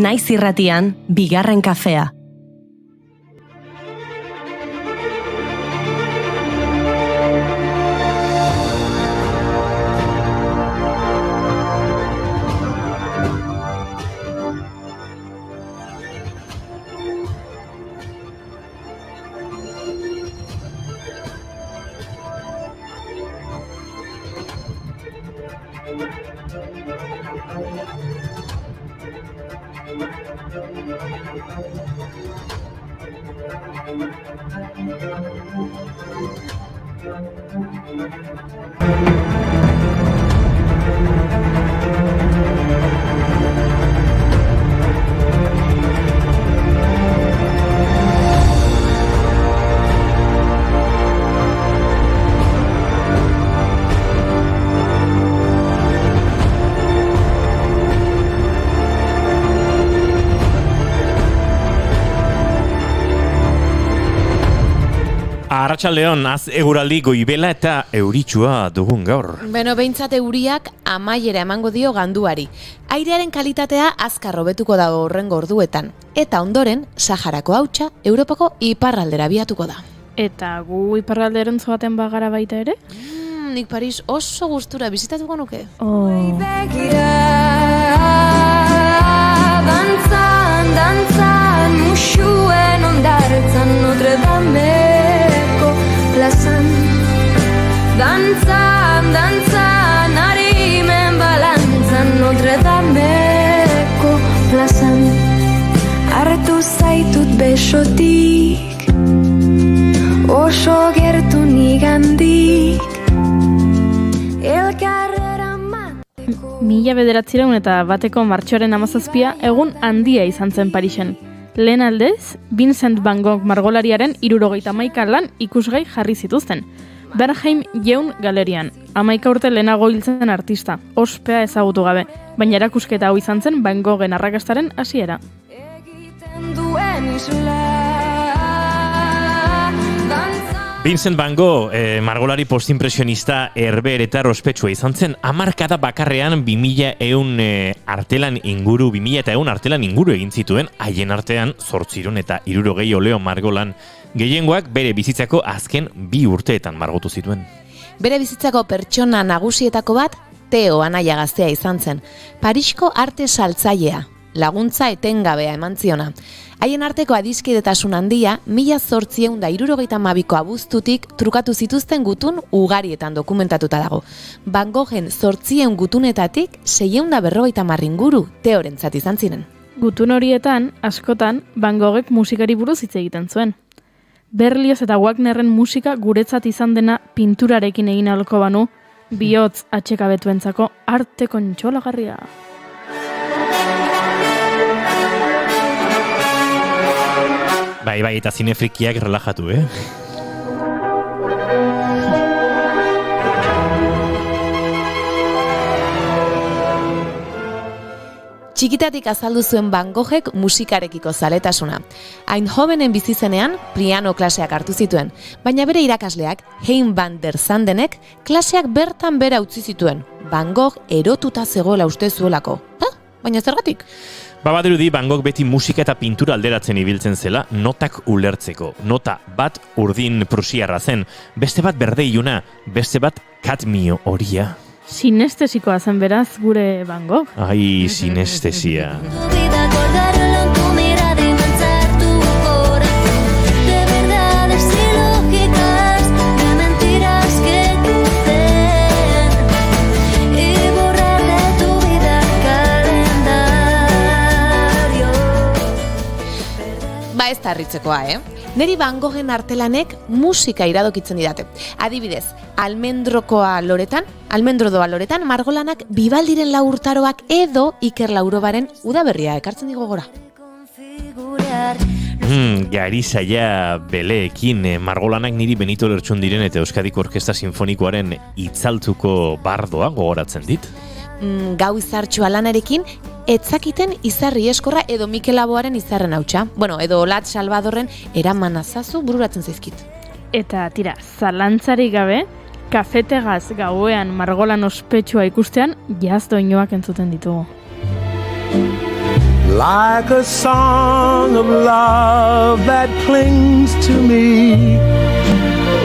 Naiz irratian, bigarren kafea. Arratsaldeon, az eguraldi goibela eta euritsua dugun gaur. Beno, behintzat euriak amaiera emango dio ganduari. Airearen kalitatea azkar hobetuko dago horrengo orduetan. Eta ondoren, Saharako hautsa Europako iparraldera biatuko da. Eta gu iparralderen zoaten bagara baita ere? Nik Paris oso gustura bizitatuko nuke. Dantzan, musuen ondartzan Notre Dameko plazan. Dantzan, harimen balantzan Notre Dameko plazan. Hartu zaitut besotik, oso gertu nigandik, elkarrera mateko. 1901 martxoaren 17 egun handia izan zen Parisen. Lehen aldez, Vincent van Gogh margolariaren 71 lan ikusgai jarri zituzten. Bernheim Jeun galerian, 11 urte lehenago hil zen artista, ospea ezagutu gabe, baina erakusketa hau izan zen Van Goghen arrakastaren hasiera. Egiten duen isla. Vincent van Gogh, margolari postimpresionista herber eta ospetsua izan zen, hamarkada bakarrean 2100 artelan inguru, 2100 artelan inguru egin zituen, haien artean 800 eta 60 oleo margolan. Gehiengoak bere bizitzako azken 2 urteetan margotu zituen. Bere bizitzako pertsona nagusietako bat, Teo anaia gaztea izan zen. Parisko arte saltzailea, laguntza etengabea eman ziona. Haien arteko adiskidetasun handia, 1862ko abuztutik trukatu zituzten gutun ugarietan dokumentatuta dago. Van Goghen 800 gutunetatik 650 inguru Teorentzat izan ziren. Gutun horietan, askotan, Van Goghek musikari buruz hitz egiten zuen. Berlioz eta Wagnerren musika guretzat izan dena pinturarekin egin ahalko banu, bihotz atsekabetuentzako arte kontsolagarria. Bai, eta zinefrikiak relajatu, Txikitatik azaldu zuen Van Goghek musikarekiko zaletasuna. Eindhovenen bizi zenean, piano klaseak hartu zituen, baina bere irakasleak, Hein van der Sandenek, klaseak bertan bera utzi zituen. Van Gogh erotuta zegoela uste zuelako. Baina zergatik? Badirudi Van Gogh beti musika eta pintura alderatzen ibiltzen zela notak ulertzeko. Nota bat urdin prusiarra zen, beste bat berde iluna, beste bat kadmio horia. Sinestesikoa zen beraz gure Van Gogh. Ai, sinestesia. Ez da harritzekoa, Neri Van Goghen artelanek musika iradokitzen didate. Adibidez, almendrodoa loretan margolanak Bibaldiren 4 urtaroak edo Iker Laurobaren Udaberria ekartzen digo gora. Garizaia beleekin margolanak niri Benito Lertxundiren eta Euskadiko Orkestra Sinfonikoaren itzaltzuko bardoa gogoratzen dit. Gau izartxua lanarekin, etzakiten izarri eskorra edo Mikel Laboaren izarren hautsa. Edo Olat Salvadorren eraman azazu bururatzen zaizkit. Eta tira, zalantzarik gabe, kafetegaz gauean margolan ospetsua ikustean, jaz doinoak entzuten ditugu. like a song of love that clings to me.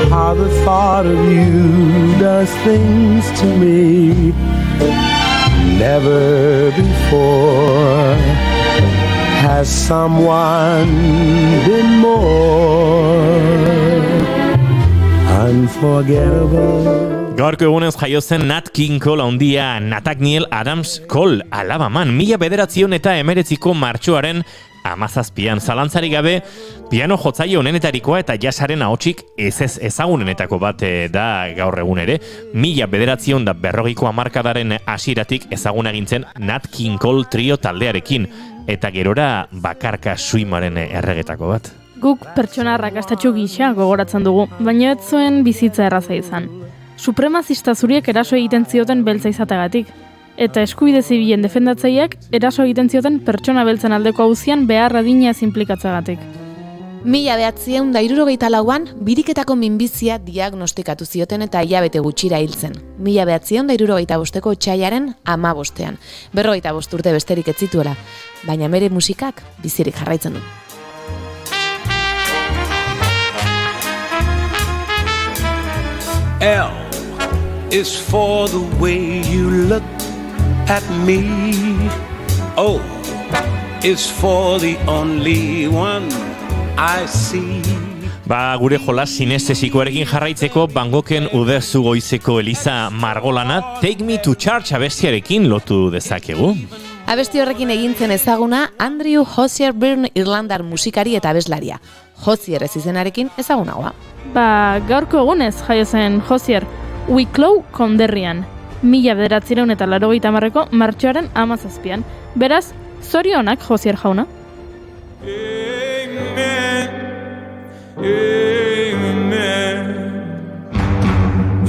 How the thought of you does things to me. Never before has someone been more unforgettable. Gaurko egunez jaio zen Nat King Cole handia Nathaniel Adams Cole alabaman. 1919ko martxoaren 17an zalantzarik gabe piano jotzaile honenetarikoa eta jazzaren ahotsik ez ezagunenetako bat da gaur egun ere. 1940ko hamarkadaren hasieratik ezaguna egintzen Nat King Cole trio taldearekin eta gerora bakarka suimaren erregetako bat. Guk pertsona arrakastatsu gisa gogoratzen dugu, baina ez zuen bizitza erraza izan. Supremazista zuriek eraso egiten zioten beltza izategatik. Eta eskubide zibilen defendatzaileak eraso egiten zioten pertsona beltzen aldeko auzian behar adina ez inplikatzagatik. 1964an biriketako minbizia diagnostikatu zioten eta hilabete gutxira hil zen. 1965ko otsailaren 15ean. 45 urte besterik ez zituela, baina bere musikak bizirik jarraitzen du. L is for the way you look at me. O is for the only one I see. Gure jolas sinestesikoarekin jarraitzeko Van Goghen Uderzu Goizeko Eliza Margolana Take Me to Church abestiarekin lotu dezakegu. Abesti horrekin egintzen ezaguna Andrew Hozier Byrne irlandar musikari eta abeslaria. Hozier ez izenarekin ezagunagoa. Gaurko egunez jaio zen Hozier Wicklow konderrian. 1980ko martxoaren 17an. Beraz, zorionak Hozier jauna. Amen. Amen.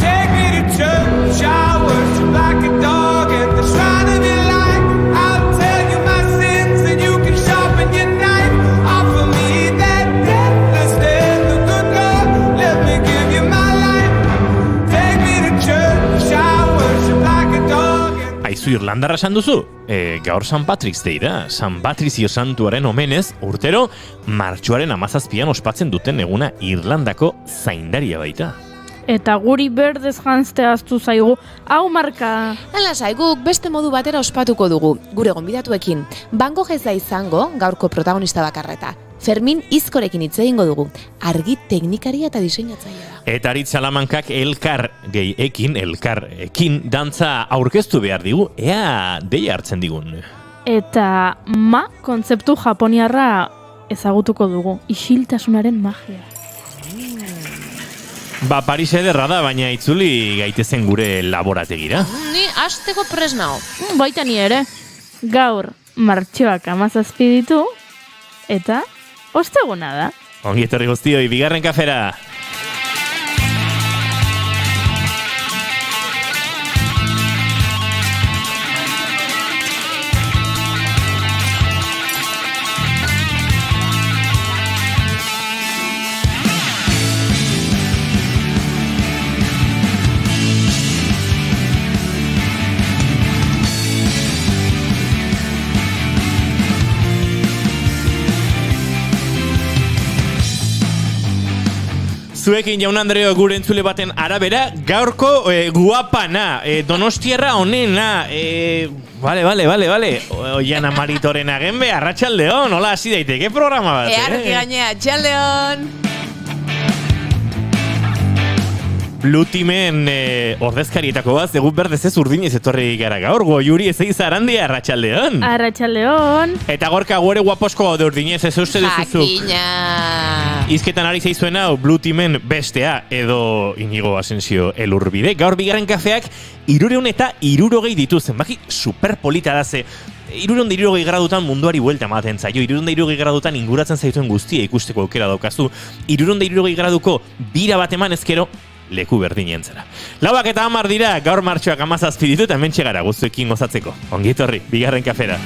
Take me to church, I worship like a dog at the shrine of your light. I'll tell you my sins and you can sharpen your knife. Offer me that deathless death, the good Lord, let me give you my life. Take me to church, I worship like a dog. Aizu Irlandarra esan duzu? Gaur San Patrick's Day da. San Patrizio santuaren omenez, urtero, martxoaren 17an ospatzen duten eguna Irlandako zaindaria baita. Eta guri berdez janzte aztu zaigu, hau marka! Hala guk beste modu batera ospatuko dugu, gure gonbidatuekin. Van Gogh ez da izango, gaurko protagonista bakarreta. Fermin Izkorekin hitz egingo dugu, argi teknikaria eta diseinatzailea. Eta Aritz Salamankak elkarrekin dantza aurkeztu behar digu, ea deia hartzen digun. Eta kontzeptu japoniarra ezagutuko dugu, isiltasunaren magia. Paris ederra da, baina itzuli gaitezen gure laborategira. Ni hasteko prest nago. Baita ni ere, gaur martxoak 17 ditu, eta osteguna da. Ongi etorri guztioi, bigarren kafera! Zuekin jaun Andreo gure entzule baten arabera, gaurko guapana, donostiarra onena, Vale. Oiana Maritoren agenbe, arratsaldeon, hola hasi daiteke programa bat, Argi gainea, arratsaldeon! Blue Teamen ordezkarietako bat, egun berdez ez urdinez etorri gara gaur, Goiuri ez eiz arandia, arratsaldeon! Arratsaldeon! Eta gorka gore guaposko gaude urdinez, ez uste dezuzuk. Jakina! Izketan ari zaizuen hau Blue Teamen bestea edo Inigo Asensio Elurbide. Gaur bigarren kafeak 360 ditu zenbaki superpolita da ze. 360 gradutan munduari buelta ematen zaio, 360 gradutan inguratzen zaituen guztia ikusteko aukera daukazu. 360 graduko bira bat eman ezkero, leku berdinen zara. 9:10 dira, gaur martxoak 17 ditu eta hemen txegara guztuekin gozatzeko. Ongi etorri, bigarren kafera.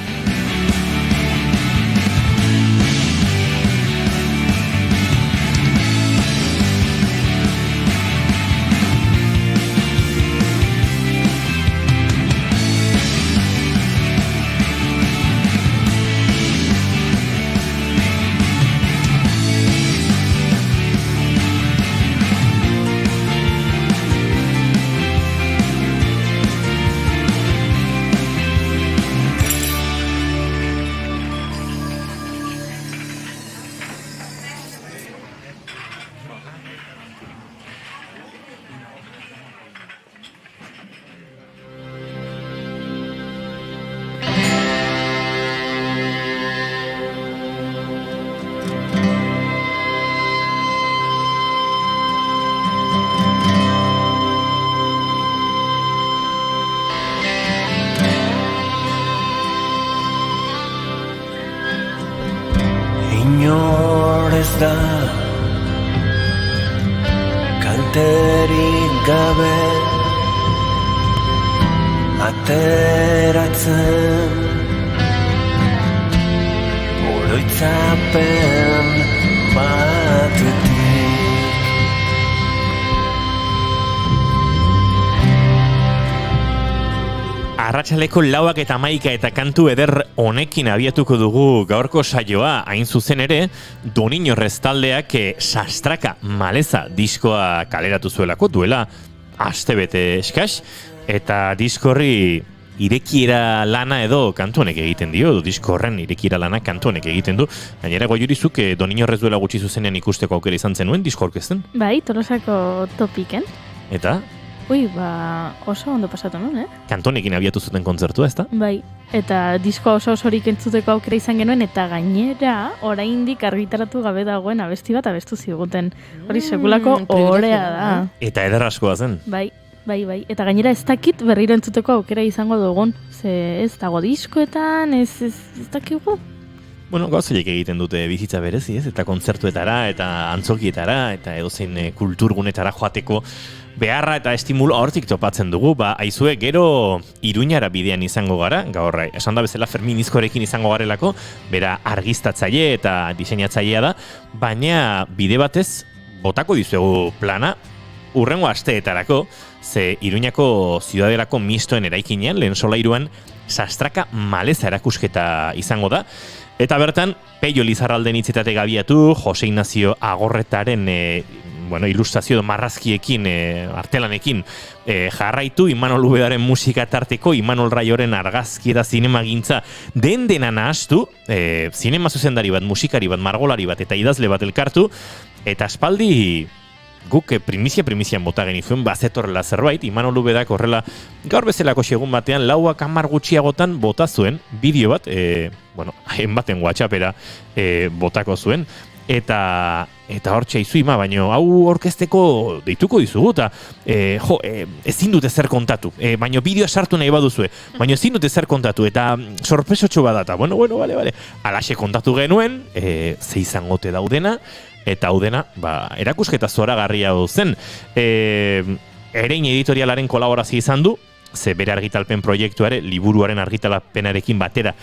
gabe ateratzen oroitzapen batetik. Arratsaleko 4:11 eta kantu eder honekin abiatuko dugu gaurko saioa, hain zuzen ere, Doniñorrez taldeak Sastraka Maleza diskoa kaleratu zuelako duela astebete eskas, eta diskorri irekiera lana edo kantu honek egiten dio, disko horren irekiera lana kantu honek egiten du. Gainera Goiurizuk Doniñorrez duela gutxi zuzenean ikusteko aukera izan zenuen disko aurkezten. Bai, Tolosako topiken. Eta Ui, oso ondo pasatu nuen, kantonekin abiatu zuten kontzertua, ezta? Bai, eta diskoa osorik entzuteko aukera izan genuen, eta gainera, oraindik argitaratu gabe dagoen abesti bat abestu ziguten. Hori sekulako ohorea da. Eta eder askoa zen. Bai. Eta gainera ez dakit berriro entzuteko aukera izango dugun. Ze ez dago diskoetan, ez dakigu. Bueno, gauzaiek egiten dute bizitza berezi, ez? Eta kontzertuetara, eta antzokietara, eta edozein kulturgunetara joateko beharra eta estimulu hortik topatzen dugu. Aizue, gero Iruñara bidean izango gara, gaur esan da bezala Ferminizkorekin izango garelako, bera argiztatzaile eta diseinatzailea da, baina bide batez botako dizuegu plana urrengo asteetarako, ze Iruñako Ziudadelako mistoen eraikinean, lehen solairuan, Sastraka Maleza erakusketa izango da. Eta bertan, Peio Lizarralden hitzetatik abiatu, Jose Ignacio Agorretaren ilustrazio marrazkiekin, artelanekin jarraitu, Imanol Ubedaren musika tarteko, Imanol Raioren argazki eta zinemagintza dena nahastu, zinema zuzendari bat, musikari bat, margolari bat eta idazle bat elkartu, eta aspaldi guk primizian bota genizuen bazetorrela zerbait, Imanol Ubedak horrela gaur bezalako segun batean 4 gutxiagotan bota zuen bideo bat, hainbaten WhatsAppera botako zuen, eta hortxe izu ima, baino hau orkesteko deituko dizugu, eta ezin dute zer kontatu, baino bideoa sartu nahi baduzue, baino ezin dute zer kontatu, eta sorpresotxo badata, bale, alaxe kontatu genuen, ze izangote daudena, eta hau dena, erakusketa zoragarria zen. Erein editorialaren kolaborazio izan du, ze bere argitalpen proiektuare, liburuaren argitalpenarekin batera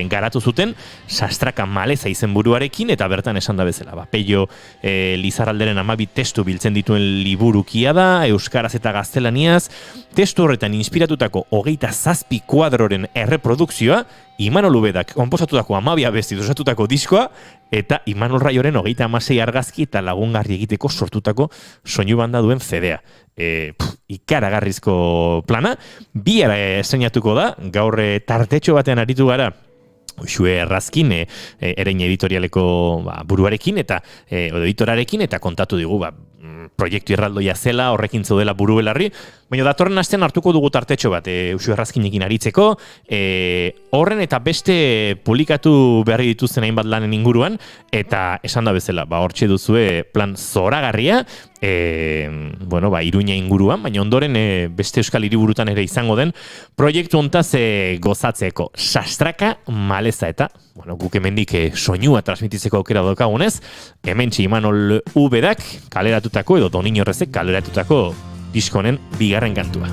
garatu zuten, Sastraka Maleza izenburuarekin, eta bertan esan da bezala. Peio Lizarralderen 12 testu biltzen dituen liburukia da, euskaraz eta gaztelaniaz, testu horretan inspiratutako 27 kuadroren erreprodukzioa, Imanol Ubedak konposatutako 12 abesti osatutako diskoa, eta Imanol Raioren 36 argazki eta lagungarri egiteko sortutako soinu banda duen CD-a. Ikaragarrizko plana, bihar estrenatuko da, gaur tartetxo batean aritu gara, Uxue Errazkin, Erein editorialeko buruarekin eta editorarekin, eta kontatu digu proiektu erraldoia zela, horrekin zaudela buru belarri, baina datorren astean hartuko dugu tartetxo bat Uxue Errazkinekin aritzeko, horren eta beste publikatu berri dituzten hainbat lanen inguruan, eta esan da bezala, hortxe duzue plan zoragarria, Iruña inguruan, baina ondoren beste euskal hiriburutan ere izango den proiektu hontaz gozatzeko Sastraka Maleza, eta guk hemendik soinua transmititzeko aukera daukagunez, hementxe Imanol Ubedak kaleratutako edo Doniñorrezek kaleratutako diskonen bigarren kantua.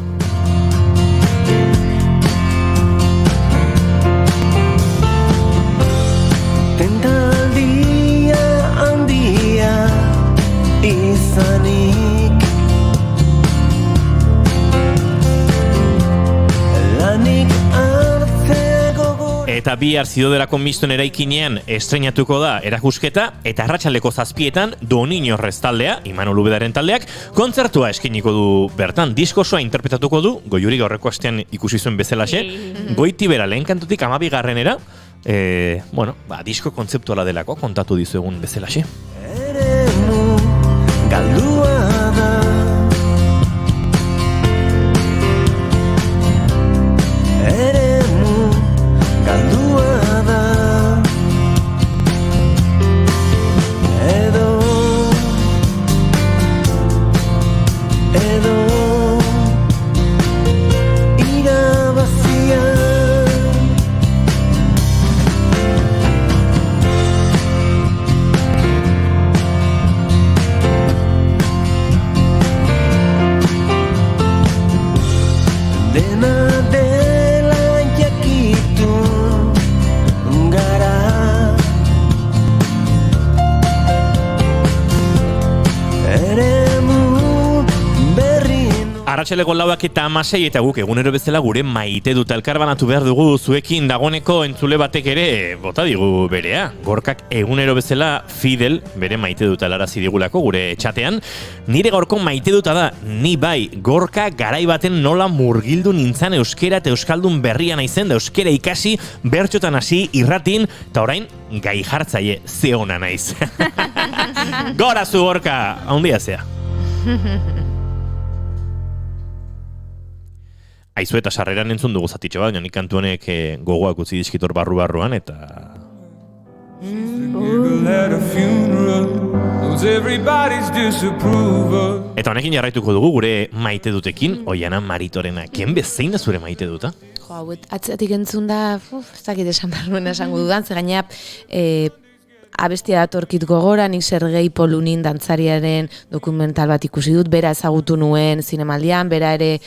Tentaldia handia izanik lanik hartzeko. Eta bihar Ziudadelako mistoen eraikinean estreinatuko da erakusketa, eta arratsaldeko 7etan Doniñorrez taldea, Imanol Ubedaren taldeak, kontzertua eskainiko du bertan. Disko osoa interpretatuko du, Goiuri gaurreko astean ikusi zuen bezalaxe, Goitibera lehen kantutik 12-era, disko kontzeptuala delako kontatu dizuegun bezalaxe. Eremu galdua da, eremu galdua da, edo irabazia. Arratsaleko 4:06 eta guk egunero bezala gure maite dut elkarbanatu behar dugu zuekin dagoneko entzule batek ere bota digu berea. Gorkak egunero bezala Fidel bere maite dut alarazi digulako gure txatean. Nire gaurko maite duta da, ni bai, Gorka garai baten nola murgildu nintzan euskera eta euskaldun berria naizen da euskera ikasi, bertxotan hasi, irratin, eta orain gai jartzaile ze ona naiz. Gora zu Gorka, handia zea. Aizu eta sarreran entzun dugu zatitxo bat, nik kantu honek gogoak utzi dizkitor barruan eta... At a funeral, knows everybody's disapproval. Eta honekin jarraituko dugu gure maite dutekin, Oiana Maritorena. Ken bezein da zure maite duta? Jo, hau, atzetik entzun da, ez dakit esan behar nuen esango dudan, ze gaina abestia datorkit gogora, nik Sergei Polunin dantzariaren dokumental bat ikusi dut, bera ezagutu nuen zinemaldian, bera ere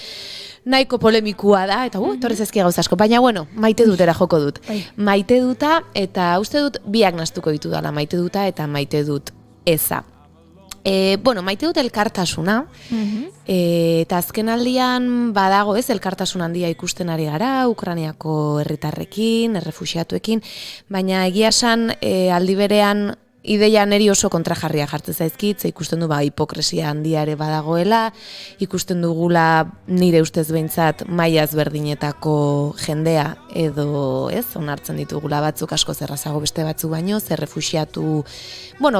nahiko polemikua da, eta torrez ezkia gauza asko, baina bueno, maite dutera joko dut. Maite duta, eta uste dut biak nastuko ditu dala, maite duta eta maite dut eza. Maite dut elkartasuna, eta azken aldian badago ez, elkartasun handia ikusten ari gara, Ukrainiako herritarrekin, errefuxiatuekin, baina egia esan aldi berean ideia neri oso kontrajarria jartzen zaizkit, ze ikusten du hipokresia handia ere badagoela, ikusten dugula nire ustez behintzat maila ezberdinetako jendea edo ez, onartzen ditugula batzuk asko zerrazago beste batzuk baino, zer refuxiatu,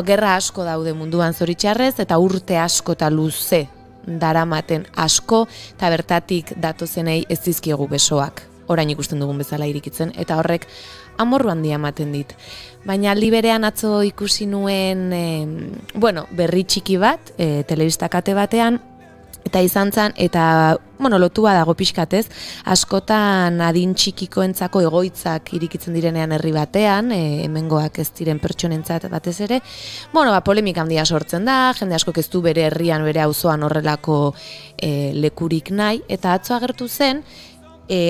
gerra asko daude munduan zoritxarrez, eta urte asko eta luze daramaten asko, eta bertatik datozenei ez dizkiegu besoak, orain ikusten dugun bezala irikitzen, eta horrek amorru handia ematen dit. Baina aldi berean atzo ikusi nuen, berri txiki bat, telebista kate batean, eta izan zen, eta, lotua dago pixkatez, askotan adin txikikoentzako egoitzak irikitzen direnean herri batean, hemengoak ez diren pertsonentzat batez ere, polemika handia sortzen da, jende askok ez du bere herrian, bere auzoan horrelako lekurik nahi, eta atzo agertu zen,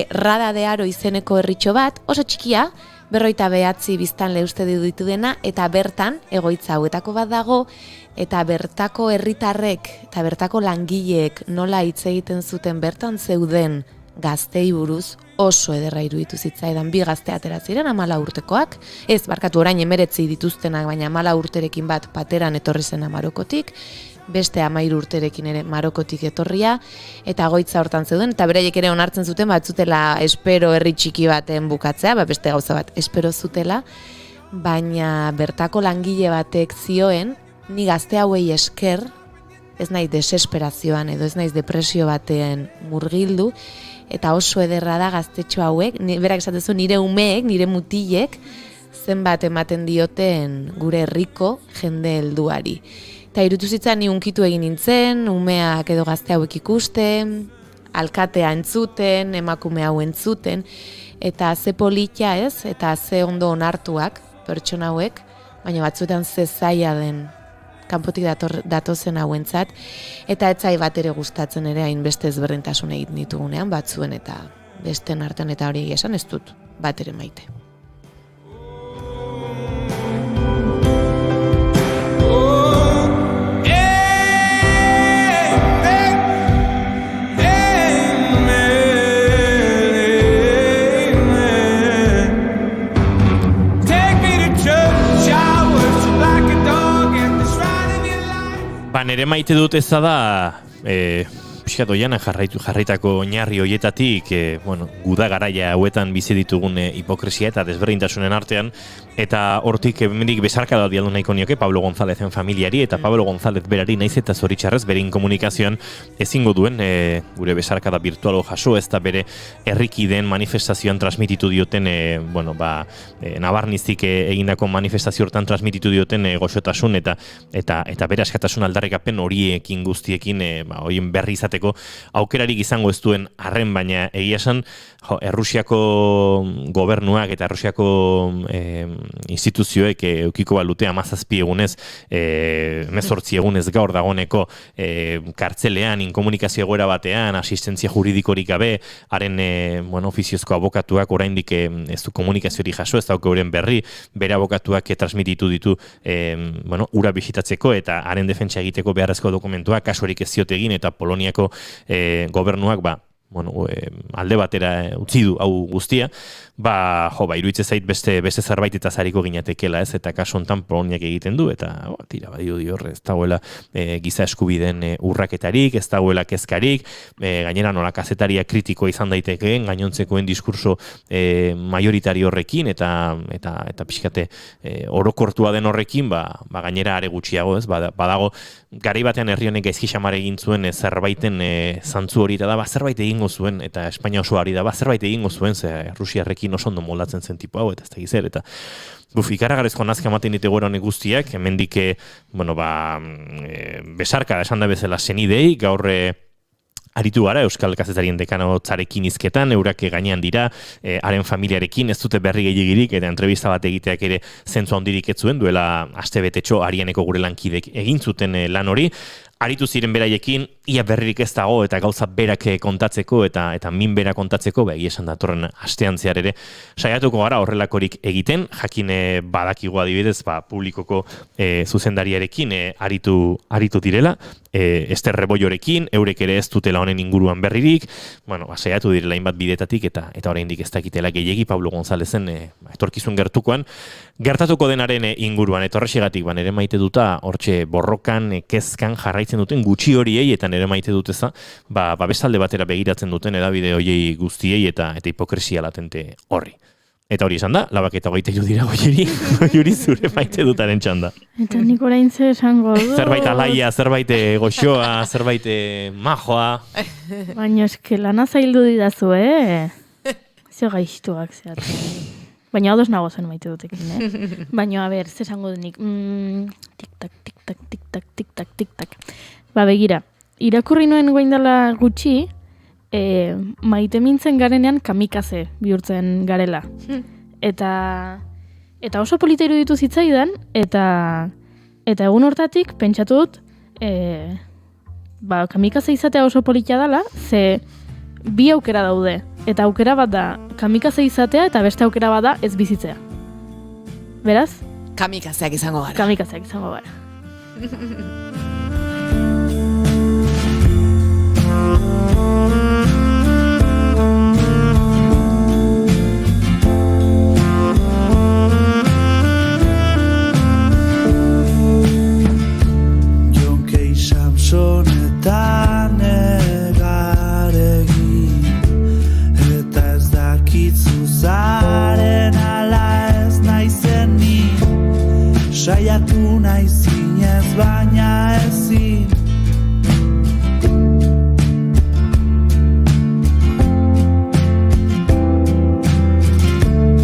Rada de Aro izeneko herritxo bat, oso txikia, 59 biztanle uste ditu dena, eta bertan, egoitza hauetako bat dago, eta bertako herritarrek, eta bertako langileek nola hitz egiten zuten bertan zeuden gaztei buruz oso ederra iruditu zitzaidan. 2 gazte atera ziren, 14 urtekoak, ez barkatu orain 19 dituztenak, baina 14 urterekin bat pateran etorri zen Marokotik, beste 13 urterekin ere Marokotik etorria, eta goitza hortan zeuden, eta beraiek ere onartzen zuten, batzutela espero herri txiki baten bukatzea, beste gauza bat espero zutela, baina bertako langile batek zioen, ni gazte hauei esker, ez naiz desesperazioan edo ez naiz depresio baten murgildu, eta oso ederra da gaztetxo hauek, berak esatezu nire umeek, nire mutilek, zenbat ematen dioten gure herriko jende helduari. Eta irutu zitzan ni unkitu egin nintzen, umeak edo gazte hauek ikusten, alkatea entzuten, emakume hau entzuten, eta ze politia ez, eta ze ondo onartuak pertsona hauek, baina batzuetan ze zaila den kanpotik datozen hauentzat, eta etzai bat ere gustatzen ere hainbeste ezberdintasun egin ditugunean, batzuen eta besten artean, eta hori esan ez dut bat ere maite. Nere maite dut ez da, pixkat Oiana jarraitako oinarri hoietatik, guda garaia hauetan bizi ditugun hipokresia eta desberdintasunen artean, eta hortik hemendik besarkada dialdu nahiko nioke Pablo Gonzálezen familiari, eta Pablo González berari naiz eta zoritxarrez bere inkomunikazioan ezingo duen gure besarkada virtualo jaso, ez da bere herrikideen manifestazioan transmititu dioten, nabarnizik egindako manifestazio hortan transmititu dioten goxotasun eta bere askatasun aldarrikapen horiekin guztiekin, horien berri izateko aukerarik izango ez duen arren, baina egia esan, Errusiako gobernuak eta Errusiako instituzioek eukiko balute 17 egunez, 18 egunez gaur dagoneko kartzelean, inkomunikazio egoera batean, asistentzia juridikorik gabe, haren ofiziozko abokatuak oraindik ez du komunikazioari jaso, ez dauke euren berri, bere abokatuak transmititu ditu ura bisitatzeko eta haren defentsa egiteko beharrezko dokumentuak kasurik ez ziote egin, eta Poloniako gobernuak alde batera utzi du hau guztia, iruditzen zait beste zerbait eta zariko ginatekela, ez, eta kasu hontan Poloniak egiten du, eta tira badirudi hor, ez dagoela giza eskubideen urraketarik, ez dagoela kezkarik, gainera nola kazetaria kritikoa izan daitekeen, gainontzekoen diskurso majoritari horrekin, eta pixkate orokortua den horrekin, gainera are gutxiago, ez, badago, garai batean herri honek gaizki xamar egin zuen zerbaiten zantzu hori, eta zerbait egingo zuen, eta Espainia oso ari da, zerbait egingo zuen, ze Rusiarrekin oso ondo moldatzen zen tipo hau, eta ez da gizer, eta ikaragarrezko nazka ematen dite gora honek guztiak, hemendik, besarka esan da bezala senidei, gaur aritu gara Euskal Kazetarien dekanotzarekin hizketan, eurak gainean dira, haren familiarekin, ez dute berri gehiagirik, eta entrevista bat egiteak ere zentzu handirik ez zuen, duela astebetetxo Arianeko gure lankidek egin zuten lan hori, aritu ziren beraiekin, ia berririk ez dago eta gauza berak kontatzeko eta min bera kontatzeko, egia esan datorren astean zehar ere saiatuko gara horrelakorik egiten, jakin badakigu adibidez, publikoko zuzendariarekin aritu direla, Ester Rebollorekin, eurek ere ez dutela honen inguruan berririk, saiatu direla hainbat bidetatik eta oraindik ez dakitela gehiegi Pablo Gonzalezen etorkizun gertukoan, gertatuko denaren inguruan, eta horrexigatik nere maite duta hortxe borrokan, kezkan jarraitzen duten gutxi horiei, eta nere maite duteza, bestalde batera begiratzen duten edabide horiei guztiei eta hipokresia latente horri. Eta hori esan da, 23 dira Goiuri zure maite dutaren txanda. Eta nik orain ze esango du. Zerbait alaia, zerbait goxoa, zerbait majoa. Baina eske lana zaildu didazu, Zio gaiztuak zehatzen. Baina ados nago zen maite dutekin, Baina, ze esango denik. Tik-tak, tik-tak, tik-tak, tik-tak, tik-tak. Begira, irakurri nuen goindala gutxi, maite mintzen garenean kamikaze bihurtzen garela. Eta oso polita iruditu zitzaidan, eta egun hortatik pentsatu dut, kamikaze izatea oso polita dela, ze bi aukera daude. Eta aukera bat da kamikaze izatea eta beste aukera bat da ez bizitzea. Beraz? Kamikazeak izango gara. Kamikazeak izango gara. Jonkei Samson eta negaregi, eta ez dakitzu zaren ala ez naizen ni, saiatu naizinez baina ezin.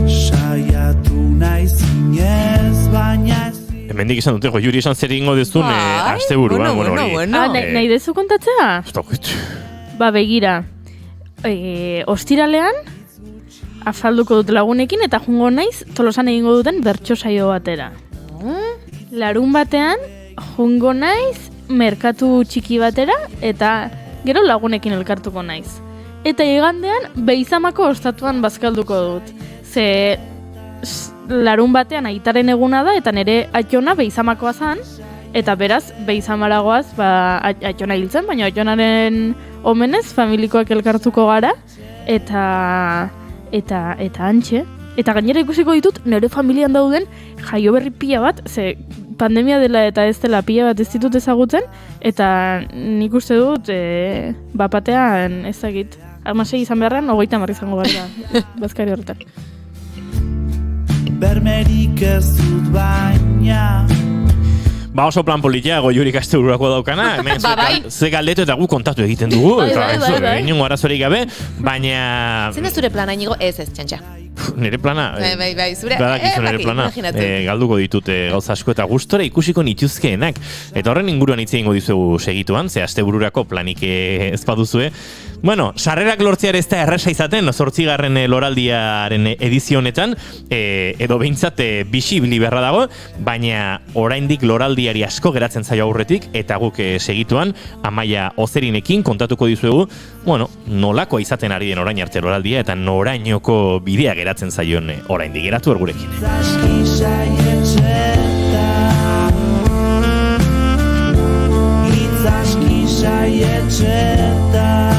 Saiatu naizinez baina ezin. Hemendik izan dute, Goiuri esan zer egingo duzun asteburuan. Nahi dezu kontatzea? Begira, ostiralean afalduko dut lagunekin eta jungo naiz Tolosan egingo duten bertso saio batera. Larun batean jungo naiz merkatu txiki batera eta gero lagunekin elkartuko naiz. Eta igandean Beizamako ostatuan bazkalduko dut. Ze larun batean aitaren eguna da eta nire aitona Beizamakoa zan, eta beraz Beizamaragoaz aitona hiltzen, baina aitonaren omenez familikoak elkartuko gara eta antxe. Eta gainera ikusiko ditut nire familian dauden jaio berri pila bat, ze pandemia dela eta ez dela pila bat ez ditut ezagutzen, eta nik uste dut bapatean ezagit. 16 izan beharrean, 30 izango gara bazkari horretan. Bermerik ez dut baina. Oso plan politia, Goiurik astebururako daukana, hemen ze galdetu eta gu kontatu egiten dugu, eta inongo arazorik gabe, baina... Zein da zure plana, Inigo? Ez, txantxa. Nire plana? Bai, zure... Badakizu nire plana. Galduko ditut gauza asko eta gustora ikusiko nituzkeenak. Eta horren inguruan hitz egingo dizuegu segituan, ze astebururako planik ez baduzue. Sarrerak lortzear ez da erresa izaten, 8. loraldiaren edizio honetan, edo behintzat bisibili beharra dago, baina oraindik loraldiari asko geratzen zaio aurretik, eta guk segituan, Amaia Ozerinekin kontatuko dizuegu, nolakoa izaten ari den orain arte loraldia, eta norainoko bidea geratzen zaion oraindik geratu ergurekin. Itzaski lasai etxetan.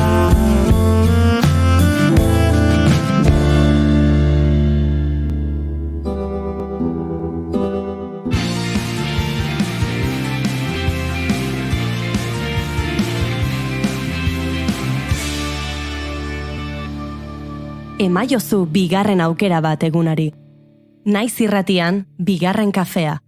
Emaiozu bigarren aukera bat egunari. Naiz irratian, bigarren kafea.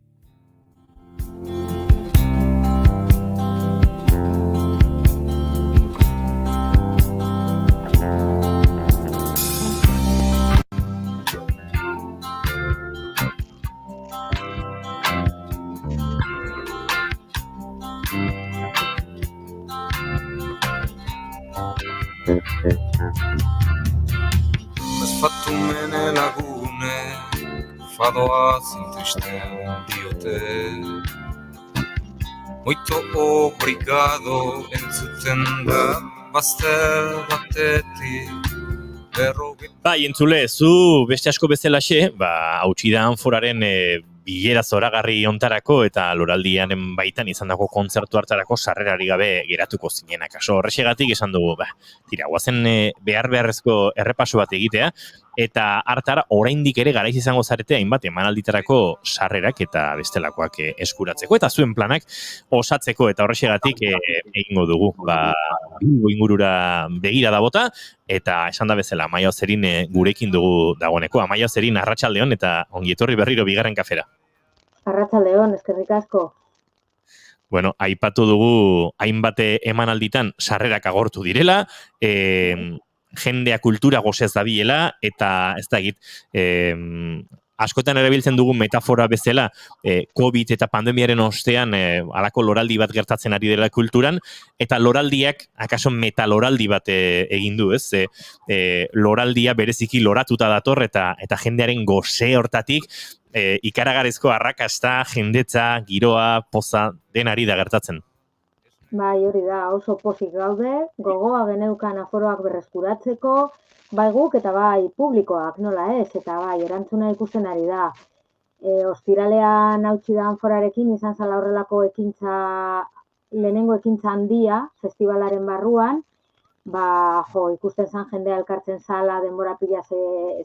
Fatu mene lagune, fadoa zintristean diote. Muito obrigado entzuten da, bazter batetik, Bai, entzule, zu beste asko bezalaxe, hautsi da Anforaren bilera zoragarri ontarako eta loraldiaren baitan izandako kontzertu hartarako sarrerari gabe geratuko zinenak. Kaso horrexegatik esan dugu, tira, guazen beharrezko errepaso bat egitea, eta hartara oraindik ere garaiz izango zarete hainbat emanalditarako sarrerak eta bestelakoak eskuratzeko eta zuen planak osatzeko eta horrexegatik egingo dugu. Bilbo ingurura begira da bota eta esan da bezala Amaia Ozerin gurekin dugu dagoeneko. Amaia Ozerin, arratsaldeon eta ongietorri berriro bigarren kafera. Arratsaldeon, eskerrik asko. Bueno, aipatu dugu hainbat emanalditan sarrerak agortu direla, jendea kultura gozez dabilela, eta ez da egit, askotan erabiltzen dugu metafora bezala, COVID eta pandemiaren ostean halako loraldi bat gertatzen ari dela kulturan, eta loraldiak, akaso metaloraldi bat egin du, ez? Loraldia bereziki loratuta dator, eta jendearen goze hortatik, ikaragarrizko arrakasta, jendetza, giroa, poza, denari da gertatzen. Bai, hori da, oso pozik gaude, gogoa geneukan aforoak berreskuratzeko, bai guk eta bai publikoak, nola ez, eta bai erantzuna ikusten ari da. Ostiralean hautsi da Anforarekin izan zala horrelako lehenengo ekintza handia, festivalaren barruan, ikusten zan jendea elkartzen zala, denbora pila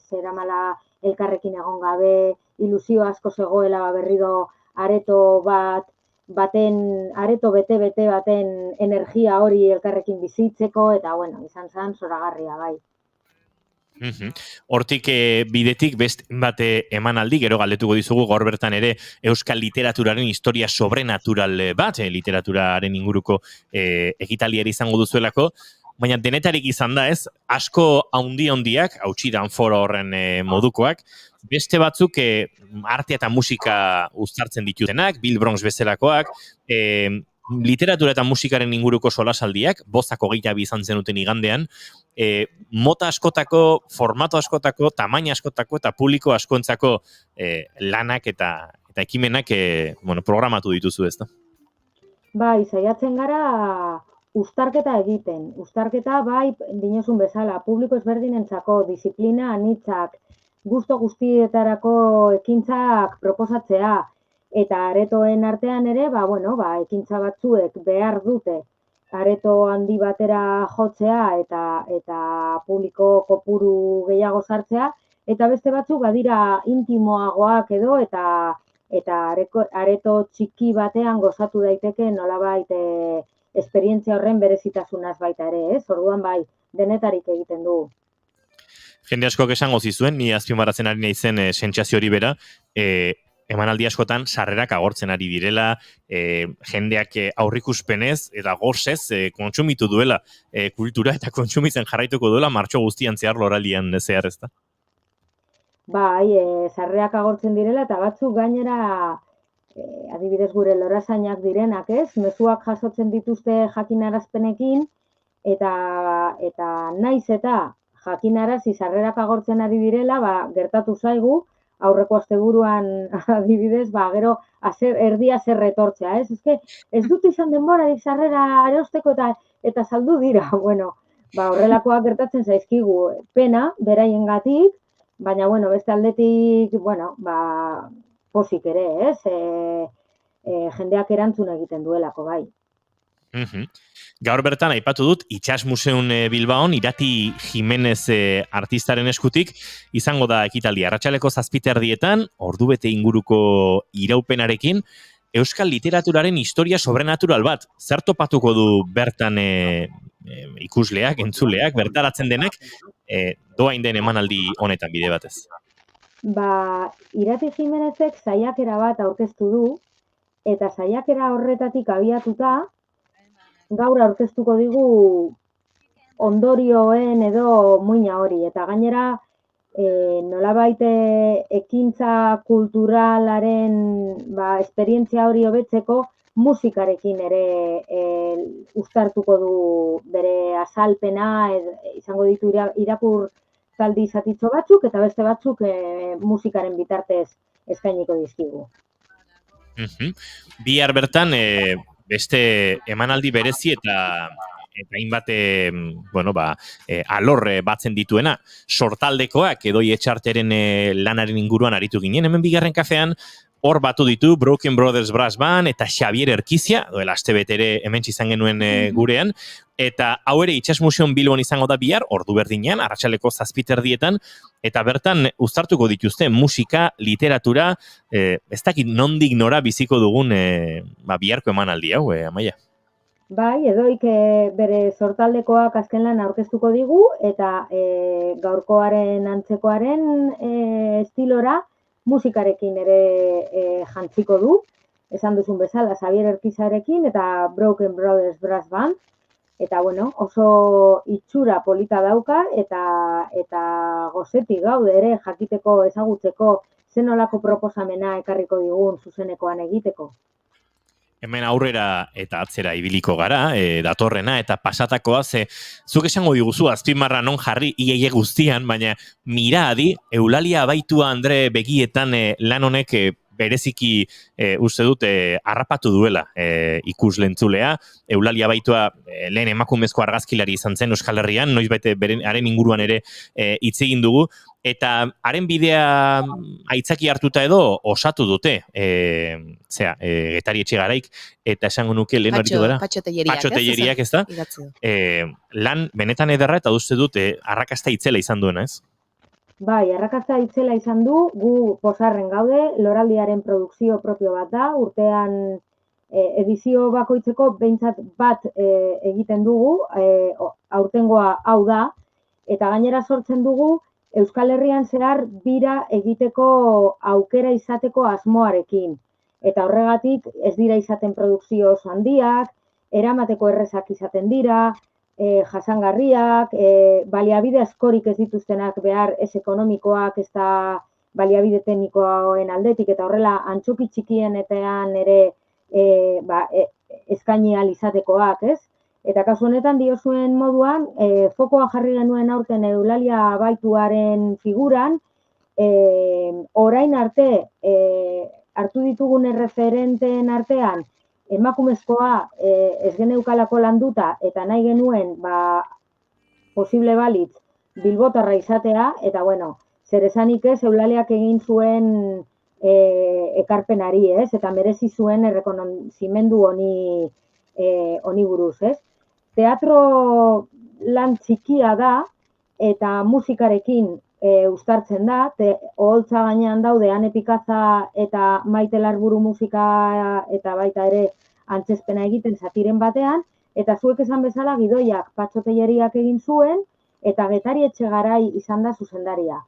zeramala elkarrekin egon gabe, ilusio asko zegoela berriro areto areto bete-bete baten energia hori elkarrekin bizitzeko, eta bueno, izan zan zoragarria bai. Hortik bidetik best bat emanaldi, gero galdetuko dizugu gaur bertan ere euskal literaturaren historia sobrenatural bat, literaturaren inguruko ekitaliari izango duzuelako, baina denetarik izan da ez, asko haundi-hondiak, hautsi da Anfora horren modukoak, beste batzuk artea eta musika uztartzen ditutenak, Bill Bronx bezalakoak, literatura eta musikaren inguruko solasaldiak, 22 izan zenuten igandean, mota askotako, formato askotako, tamaina askotako eta publiko askoentzako lanak eta ekimenak programatu dituzu ez da? Bai, saiatzen gara uztarketa egiten. Uztarketa bai, dinozun bezala, publiko ezberdinentzako, disiplina anitzak, gusto guztietarako ekintzak proposatzea, eta aretoen artean ere, ekintza batzuek behar dute areto handi batera jotzea eta publiko kopuru gehiago sartzea, eta beste batzuk badira intimoagoak edo eta areto txiki batean gozatu daiteke nolabait esperientzia horren berezitasunaz baita ere, ez? Orduan bai, denetarik egiten du. Jende askok esango zizuen, ni azpimarratzen ari naizen sentsazio hori bera, emanaldi askotan sarrerak agortzen ari direla, jendeak aurrikuspenez eta gozez kontsumitu duela kultura eta kontsumitzen jarraituko duela martxo guztian zehar loraldian zehar ez da? Bai, sarrerak agortzen direla eta batzuk gainera adibidez gure lorazainak direnak, ez? Mezuak jasotzen dituzte jakinarazpenekin eta naiz eta jakinarazi sarrerak agortzen ari direla, gertatu zaigu, aurreko asteburuan adibidez, gero erdia zer retortzea, ez? Ez dut izan denborarik sarrera erosteko eta saldu dira. Bueno, horrelakoak gertatzen zaizkigu pena, beraiengatik, baina, beste aldetik, pozik ere, ez? Jendeak erantzun egiten duelako, bai. Gaur bertan aipatu dut Itsas Museun Bilbaon Irati Jimenez artistaren eskutik izango da ekitaldia. Arratsaleko 7:00 ordubete inguruko iraupenarekin euskal literaturaren historia sobrenatural bat. Zer topatuko du bertan ikusleak, entzuleak, bertaratzen denak doain den emanaldi honetan bide batez? Irati Jimenezek saiakera bat aurkeztu du, eta saiakera horretatik abiatuta, gaur aurkeztuko digu ondorioen edo muina hori. Eta gainera, nolabait ekintza kulturalaren esperientzia hori hobetzeko musikarekin ere uztartuko du bere azalpena, izango ditu irakurtaldi zatitxo batzuk, eta beste batzuk musikaren bitartez eskainiko dizkigu. Bihar bertan beste emanaldi berezi eta hainbat alor batzen dituena. Sortaldekoak Edoi Etxarteren lanaren inguruan aritu ginen, hemen bigarren kafean, hor batu ditu Broken Brothers Brass Band eta Xavier Erkizia, doela astebete ere hemen izan genuen gurean, eta hau ere Itsas Museon Bilbon izango da bihar, ordu berdinean, arratsaleko 7:00, eta bertan uztartuko dituzte musika, literatura, ez dakit nondik nora biziko dugun biharko emanaldi hau, Amaia. Bai, Edoik bere sortaldekoak azken lan aurkeztuko digu, eta gaurkoaren antzekoaren estilora musikarekin ere jantziko du, esan duzun bezala Xavier Erkizarekin eta Broken Brothers Brass Band, eta oso itxura polita dauka, eta gozetik gaude ere jakiteko, ezagutzeko zenolako proposamena ekarriko digun zuzenekoan egiteko. Hemen aurrera eta atzera ibiliko gara, datorrena eta pasatakoa, zuk esango diguzu azpimarra non jarri iaie guztian, baina miradi, Eulalia Abaitua Andre begietan lan honek bereziki uste dut harrapatu duela ikuslentzulea. Eulalia Abaitua lehen emakumezko argazkilari izan zen Euskal Herrian, noizbait haren inguruan ere hitz egin dugu, eta haren bidea aitzaki hartuta edo osatu dute, Getari Etxegaraik, eta esango nuke lehen horitu gara. Patxotelleriak, ez da? Lan benetan ederra eta uste dut arrakasta itzela izan duena, ez? Bai, arrakasta itzela izan du, gu pozarren gaude, Loraldiaren produkzio propio bat da, urtean edizio bakoitzeko behintzat bat egiten dugu, aurtengoa hau da, eta gainera sortzen dugu Euskal Herrian zehar bira egiteko aukera izateko asmoarekin. Eta horregatik ez dira izaten produkzio oso handiak, eramateko errezak izaten dira, jasangarriak, baliabide askorik ez dituztenak behar ez ekonomikoak, ez da baliabide teknikoen aldetik, eta horrela antzoki txikienetan ere eskaini ahal izatekoak, ez? Eta kasu honetan diozuen moduan, fokoa jarri genuen aurten Eulalia Abaituaren figuran, orain arte hartu ditugun erreferenteen artean, emakumezkoa ez geneukalako landuta eta nahi genuen posible balitz bilbotarra izatea, eta zer esanik ez Eulaliak egin zuen ekarpenari, ez? Eta merezi zuen errekonozimendu honi buruz, ez? Teatro lan txikia da eta musikarekin uztartzen da, oholtza gainean daude Ane Pikaza eta Maite Larburu musika eta baita ere antzezpena egiten zatiren batean, eta zuek esan bezala gidoiak Patxotelleriak egin zuen, eta Getari Etxegarai izan da zuzendaria.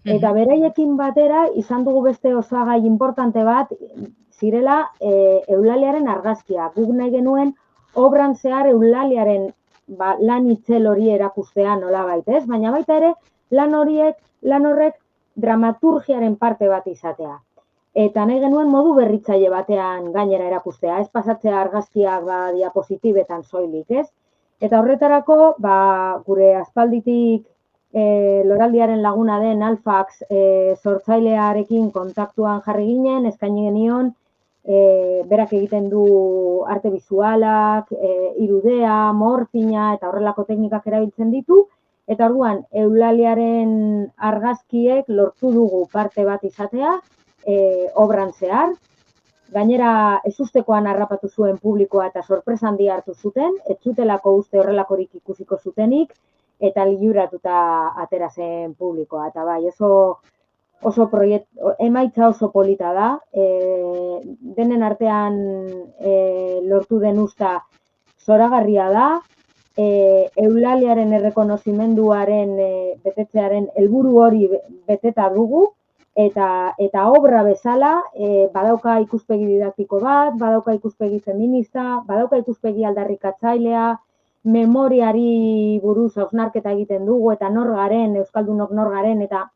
Eta beraiekin batera izan dugu beste osagai importante bat, zirela Eulaliaren argazkia. Guk nahi genuen obran zehar Eulaliaren lan itzel hori erakustea nolabait, ez? Baina baita ere lan horrek dramaturgiaren parte bat izatea. Eta nahi genuen modu berritzaile batean gainera erakustea, ez pasatzea argazkiak diapositibetan soilik, ez? Eta horretarako, gure aspalditik Loraldiaren laguna den Alfax sortzailearekin kontaktuan jarri ginen, eskaini genion, berak egiten du arte bizualak, irudea, morfina eta horrelako teknikak erabiltzen ditu, eta orduan Eulaliaren argazkiek lortu dugu parte bat izatea, obran zehar, gainera ezustekoan harrapatu zuen publikoa eta sorpresa handia hartu zuten, ez zutelako uste horrelakorik ikusiko zutenik, eta liuratuta atera zen publikoa. Eta bai, oso emaitza oso polita da, denen artean lortu den usta zoragarria da, Eulaliaren errekonozimenduaren betetzearen helburu hori beteta dugu, eta obra bezala badauka ikuspegi didaktiko bat, badauka ikuspegi feminista, badauka ikuspegi aldarrikatzailea, memoriari buruz hausnarketa egiten dugu, eta nor garen, euskaldunok nor garen, eta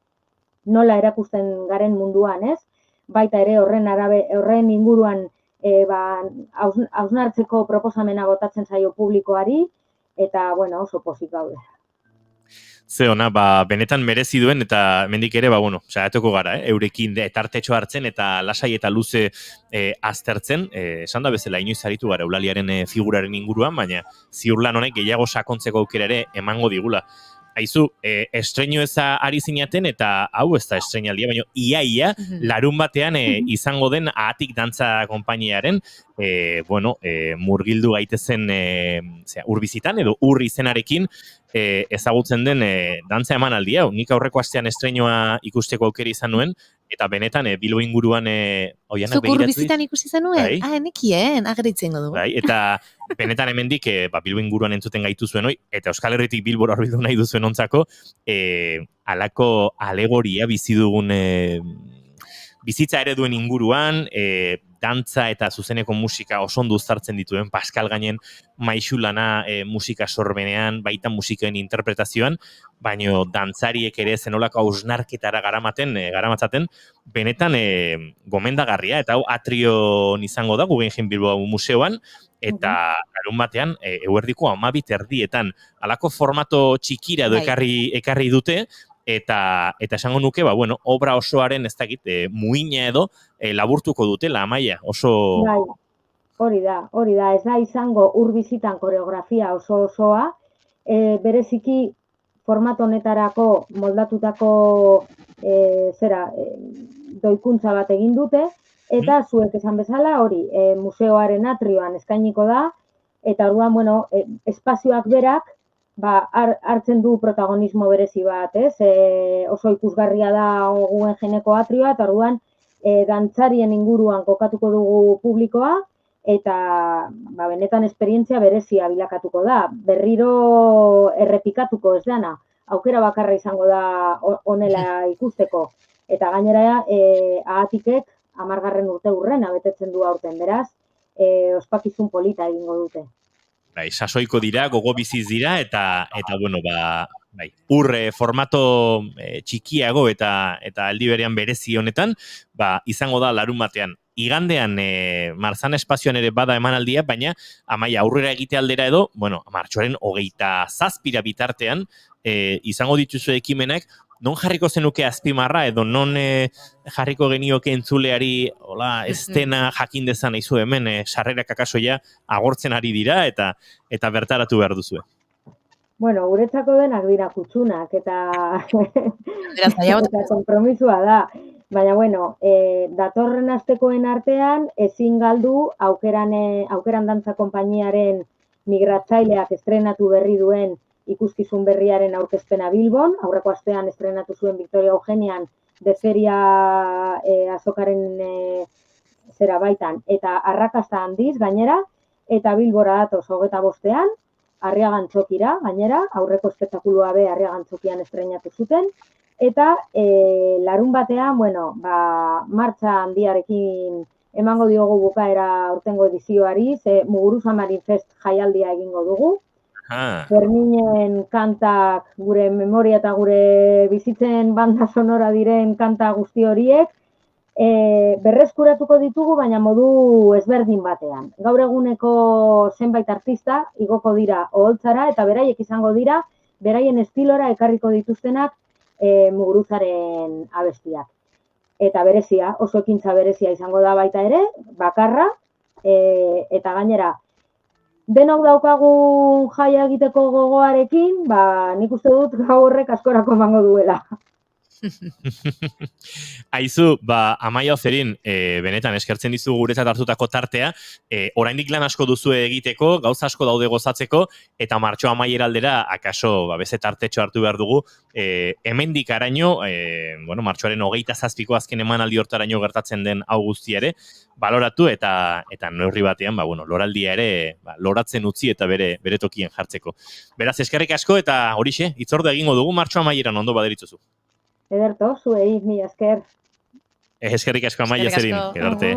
nola erakusten garen munduan, ez? Baita ere horren inguruan hausnartzeko proposamena botatzen zaio publikoari, eta, bueno, oso pozik gaude. Ze ona, benetan merezi duen, eta mendik ere, saiatuko gara, eurekin tartetxo hartzen, eta lasai eta luze aztertzen, esan da bezala inoiz aritu gara Eulaliaren figuraren inguruan, baina ziur lan honek gehiago sakontzeko aukera ere emango digula. Aizu, estreinu eza ari zinaten, eta hau ez da estrenaldia, baina ia larun batean izango den Ahatik Dantza konpainiaren, murgildu gaitezen urbizitan, edo urri izenarekin ezagutzen den dantza emanaldia. Nik aurreko astean estreinua ikusteko aukera izan nuen, eta benetan Bilbo inguruan oianak Zuk begiratu. urbizitan ikusi zenuen? Enekien, ageritzen dugu. Eta benetan hemendik Bilbo inguruan entzuten gaitu zuen hoi, eta Euskal Herritik Bilbora horbildu nahi duzuen ontzako, halako alegoria bizi dugun bizitza ereduen inguruan, dantza eta zuzeneko musika oso ondo uztartzen dituen, Pascal Gainen maixulana musika sorbenean, baita musikoen interpretazioan, baino dantzariek ere zenolako hausnarketara garamatzaten, benetan gomendagarria, eta hau Atrion izango da, Guggenheim Bilbao museoan, eta larun batean, eguerdiko 12:00 halako formato txikira edo ekarri dute, eta esango nuke, obra osoaren ez dakit, muina edo laburtuko dutela, Amaia, oso... Bai, hori da, ez da izango urbizitan koreografia osoa, bereziki formato honetarako moldatutako doikuntza bat egin dute, eta zuek esan bezala hori museoaren atrioan eskainiko da, eta orduan, espazioak berak, hartzen du protagonismo berezi bat, ez? Oso ikusgarria da Guggenheimeko atrioa, eta orduan dantzarien inguruan kokatuko dugu publikoa, eta benetan esperientzia berezia bilakatuko da. Berriro errepikatuko ez dana, aukera bakarra izango da honela ikusteko. Eta gainera, Ahatikek 10. urteurrena betetzen du aurten, beraz, ospakizun polita egingo dute. Sasoiko dira, gogo biziz dira, eta urre formato txikiago eta aldi berean berezi honetan, izango da larun batean. Igandean, Marzana espazioan ere bada emanaldia, baina Amaia aurrera egite aldera edo, martxoaren 27 bitartean, izango dituzu ekimenak, non jarriko zenuke azpimarra, edo non jarriko genioke entzuleari estena jakin dezan aizu hemen, sarrerak akasoia agortzen ari dira, eta bertaratu behar duzue. Bueno, guretzako denak dira kutsunak, eta kompromisua da. Baina, datorren astekoen artean, ezin galdu aukeran dantza konpainiaren migratzaileak estrenatu berri duen ikuskizun berriaren aurkezpena Bilbon, aurreko astean estrenatu zuen Victoria Eugenian de Feria azokaren baitan, eta arrakasta handiz gainera, eta Bilbora datoz 25ean, Arriagantzokira gainera, aurreko espektakulua be Arriagantzokian estrenatu zuten, eta larun batean, martxa handiarekin emango diogu bukaera aurtengo edizioari, Muguruza Marin Fest jaialdia egingo dugu. Ferminen kantak, gure memoria eta gure bizitzen banda sonora diren kanta guzti horiek, berreskuratuko ditugu, baina modu ezberdin batean. Gaur eguneko zenbait artista igoko dira oholtzara, eta beraiek izango dira, beraien estilora ekarriko dituztenak Muguruzaren abestiak. Eta berezia, oso ekintza berezia izango da baita ere, bakarra, eta gainera, denok daukagu jaia egiteko gogoarekin, nik uste dut gau horrek askorako emango duela. Aizu, Amaia Ozerin, benetan eskertzen dizu guretzat hartutako tartea, oraindik lan asko duzu egiteko, gauza asko daude gozatzeko, eta martxo amaiera aldera, akaso, beste tartetxo hartu behar dugu, hemendik araño, martxoaren 27ko azken emanaldi hortaraino gertatzen den hau guztia ere, baloratu eta neurri batean, loraldia ere, loratzen utzi eta bere tokien jartzeko. Beraz, eskerrik asko eta horixe, hitzorde egingo dugu martxo amaieran ondo baderitzuzu. Ederto, zuei, mila esker. Eskerrik asko Amaia Ozerin, gero arte.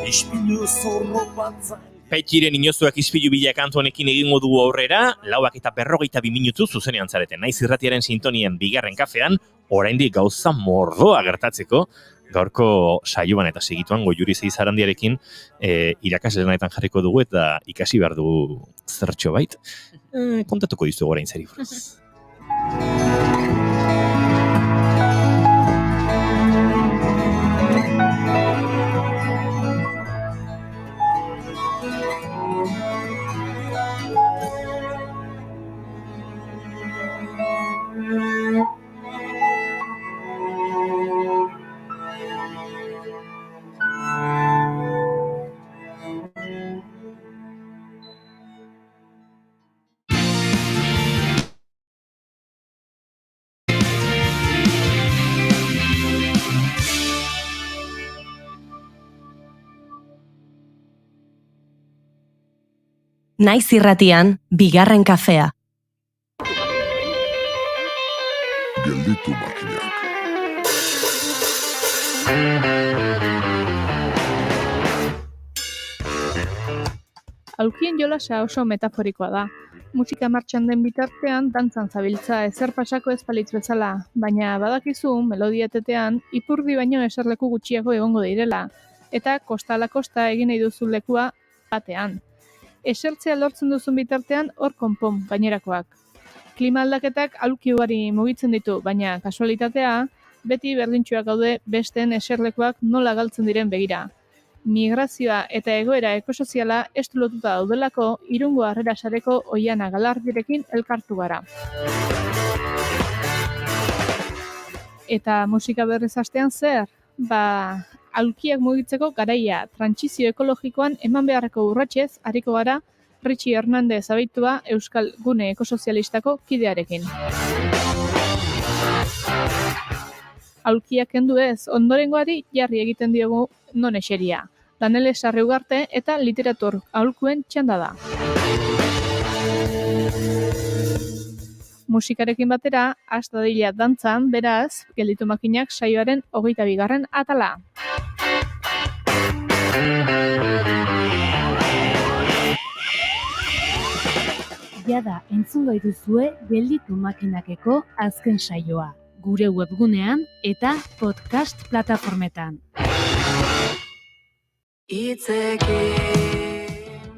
Ispilu zorro batzai. Petxiren inozuak ispilu bila kantu honekin egingo dugu aurrera, 4:42 minutu zuzenean zareten. Naiz irratiaren sintonien bigarren kafean, oraindik gauza mordoa gertatzeko, gaurko saioan eta segituan Goiuri Zeizarandiarekin irakasle lanetan jarriko dugu eta ikasi behar dugu zertxo bait. Kontatuko dizu orain zeri buruz. Naiz irratian, bigarren kafea. Gelditu makinak. Aulkien jolasa oso metaforikoa da. Musika martxan den bitartean, dantzan zabiltza ezer pasako ez balitz bezala, baina badakizu, melodiatetean, ipurdi baino eserleku gutxiago egongo direla, eta kostala kosta egin nahi duzu lekua batean. Esertzea lortzen duzun bitartean hor konpon gainerakoak. Klima aldaketak aulki ugari mugitzen ditu, baina kasualitatea, beti berdintsuak gaude besteen eserlekuak nola galtzen diren begira. Migrazioa eta egoera ekosoziala estu lotuta daudelako Irungo Harrera Sareko Oiana Galardirekin elkartu gara. Eta musika berriz astean zer? Aulkiak mugitzeko garaia trantsizio ekologikoan eman beharreko urratsez ariko gara Richie Hernandez abeitua Euskal Gune Ekosozialistako kidearekin. Aulkiak kendu ez, ondorengoari jarri egiten diogu non eseria. Danele Sarriugarte eta literatur aholkuen txanda da. Musikarekin batera, hasta dadila dantzan, beraz, gelditu makinak saioaren 22. atala. Jada entzun gai duzue gelditu makinakeko azken saioa, gure webgunean eta podcast plataformetan.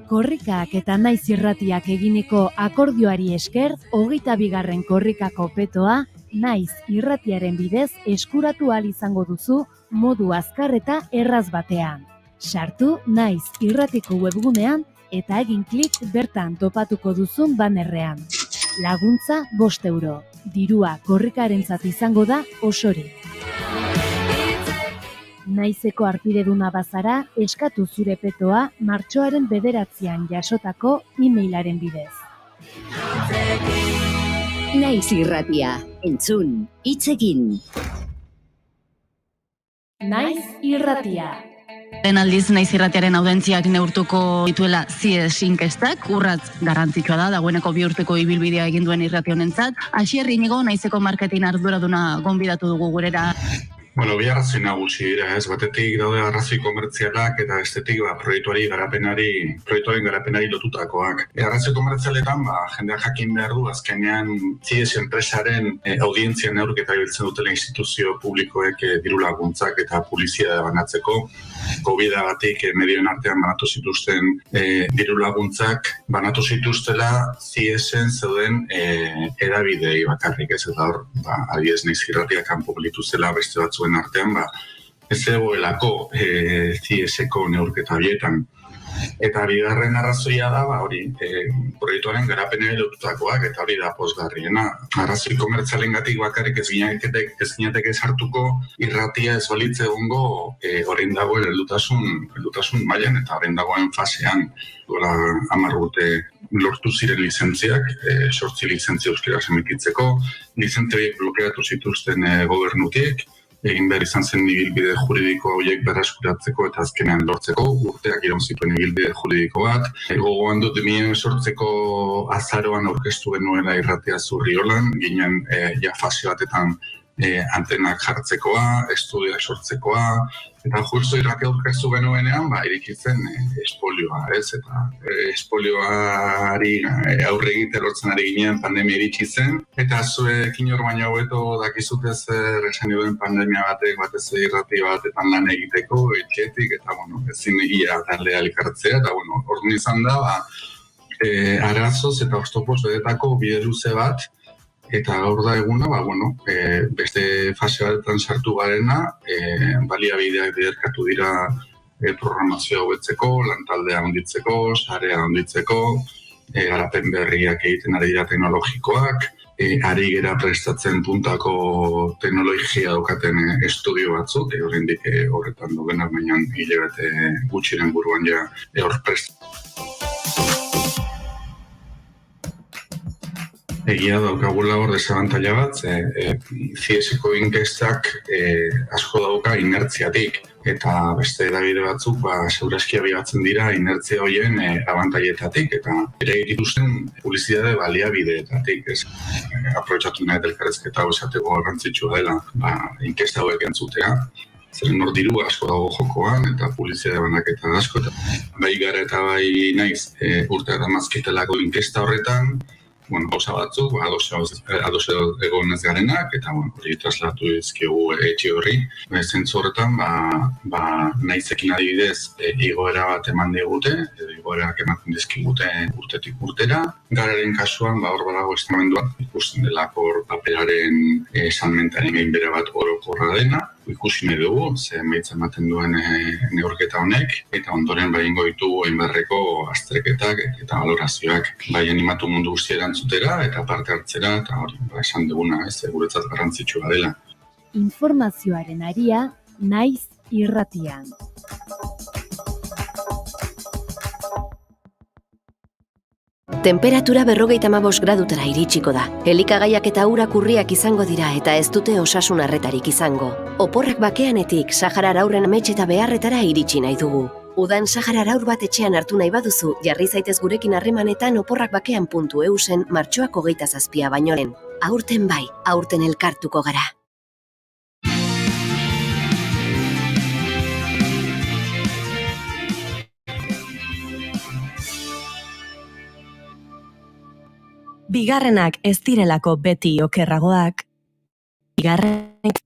Korrikak eta Naiz irratiak eginiko akordioari esker, 22. korrikako petoa Naiz irratiaren bidez eskuratu ahal izango duzu modu azkar eta erraz batean. Sartu Naiz irratiko webgunean eta egin klik bertan topatuko duzun bannerrean. Laguntza 5 euro. Dirua korrikarentzat izango da osorik. Naizeko arpideduna bazara, eskatu zure petoa martxoaren 9 jasotako e-mailaren bidez. Naiz irratia, entzun, hitz egin. Naiz irratia. Den aldiz Naiz irratiaren audentziak neurtuko dituela CIES inkestak, urratz garrantzitsua da, dagoeneko 2 urteko ibilbidea egin duen irrati honentzat. Asier Inigo, Naizeko marketing arduraduna gonbidatu dugu gurera. Bueno, bi arrazoi nagusi dira, ez? Batetik daude arrazoi komertzialak eta bestetik proiektuaren garapenari lotutakoak. Arrazoi komertzialetan, jendeak jakin behar du, azkenean CIES enpresaren audientzia neurketa biltzen dutela instituzio publikoek diru laguntzak eta publizitatea banatzeko. COVID-agatik medioen artean banatu zituzten diru laguntzak banatu zituztela CIESen zeuden hedabidei bakarrik, ez? Eta hor, adibidez Naiz Irratia kanpo gelditu zela beste batzuen artean, ez zegoelako CIESeko neurketa bietan. Eta bigarren arrazoia da, hori, proiektuaren garapenari lotutakoak, eta hori da pozgarriena. Arrazoi komertzialengatik bakarrik ez ginateke sartuko irratia ez balitz egongo orain dagoen heldutasun mailan eta orain dagoen fasean. Gola 10 urte lortu ziren lizentziak, 8 lizentzia euskaraz emititzeko, lizentzia horiek blokeatu zituzten gobernutik, egin behar izan zen ibilbide juridiko horiek berreskuratzeko eta azkenean lortzeko, urteak iraun zituen ibilbide juridiko bat. Gogoan dut 2018ko azaroan aurkeztu genuela irratia Zurriolan, ginen fase batetan antenak jartzekoa, estudioak sortzekoa, eta justu irratia aurkeztu genuenean, irikitzen espolioa, ez? Eta espolioari aurre egite lortzen ari ginen pandemia iritsi zen, eta zuek inor baino hobeto dakizute zer esan duen pandemia batek, batez irrati batetan lan egiteko, etxetik, eta ezin egia taldea elkartzea, eta orduan izan da, arazoz eta oztopoz bedetako bide luze bat, eta gaur da eguna, beste fase batetan sartu garena, baliabideak biderkatu dira programazioa hobetzeko, lantaldea handitzeko, sarea handitzeko, garapen berriak egiten ari dira teknologikoak, ari gera prestatzen puntako teknologia daukaten estudio batzuk, oraindik horretan dugenak, baina hilabete gutxiren buruan hor prestatzen. Egia daukagula hor desabantaila bat, CIESeko inkestak asko dauka inertziatik, eta beste hedabide batzuk segurazki abiatzen dira inertzia horien abantaietatik, eta ere dituzten publizitate baliabideetatik. Aprobetxatu nahi elkarrezketa hau esateko garrantzitsua dela inkesta hauek entzutea. Zeren hor diru asko dago jokoan, eta publizitate banaketa asko. Bai gara eta bai naiz urte eta mazkitelako inkesta horretan, gauza batzuk, ados egon ez garenak, eta hori traslatu izkigu etxe horri. Zentzu horretan, naizekin adibidez, igoera bat eman digute, igoerak ematen dizkigute urtetik urtera. Gararen kasuan, hor badago estamenduan, ikusten delako paperaren salmentaren gainbera bat orokorra dena. Ikusi nahi dugu, ze emaitza ematen duen neurketa honek, eta ondoren egingo ditugu hainbarreko azterketak eta balorazioak animatu mundu guztia erantzutera eta parte hartzera, eta hori, esan duguna, guretzat garrantzitsua dela. Informazioaren aria, Naiz Irratian. Temperatura 55 gradutara iritsiko da. Elikagaiak eta urak urriak izango dira eta ez dute osasun arretarik izango. Oporrak bakeanetik Saharar Haurren amets eta beharretara iritsi nahi dugu. Udan Saharar Haur bat etxean hartu nahi baduzu, jarri zaitez gurekin harremanetan oporrakbakean.eusen martxoak 27 baino lehen. Aurten bai, aurten elkartuko gara. Bigarrenak ez direlako beti okerragoak. Bigarrenak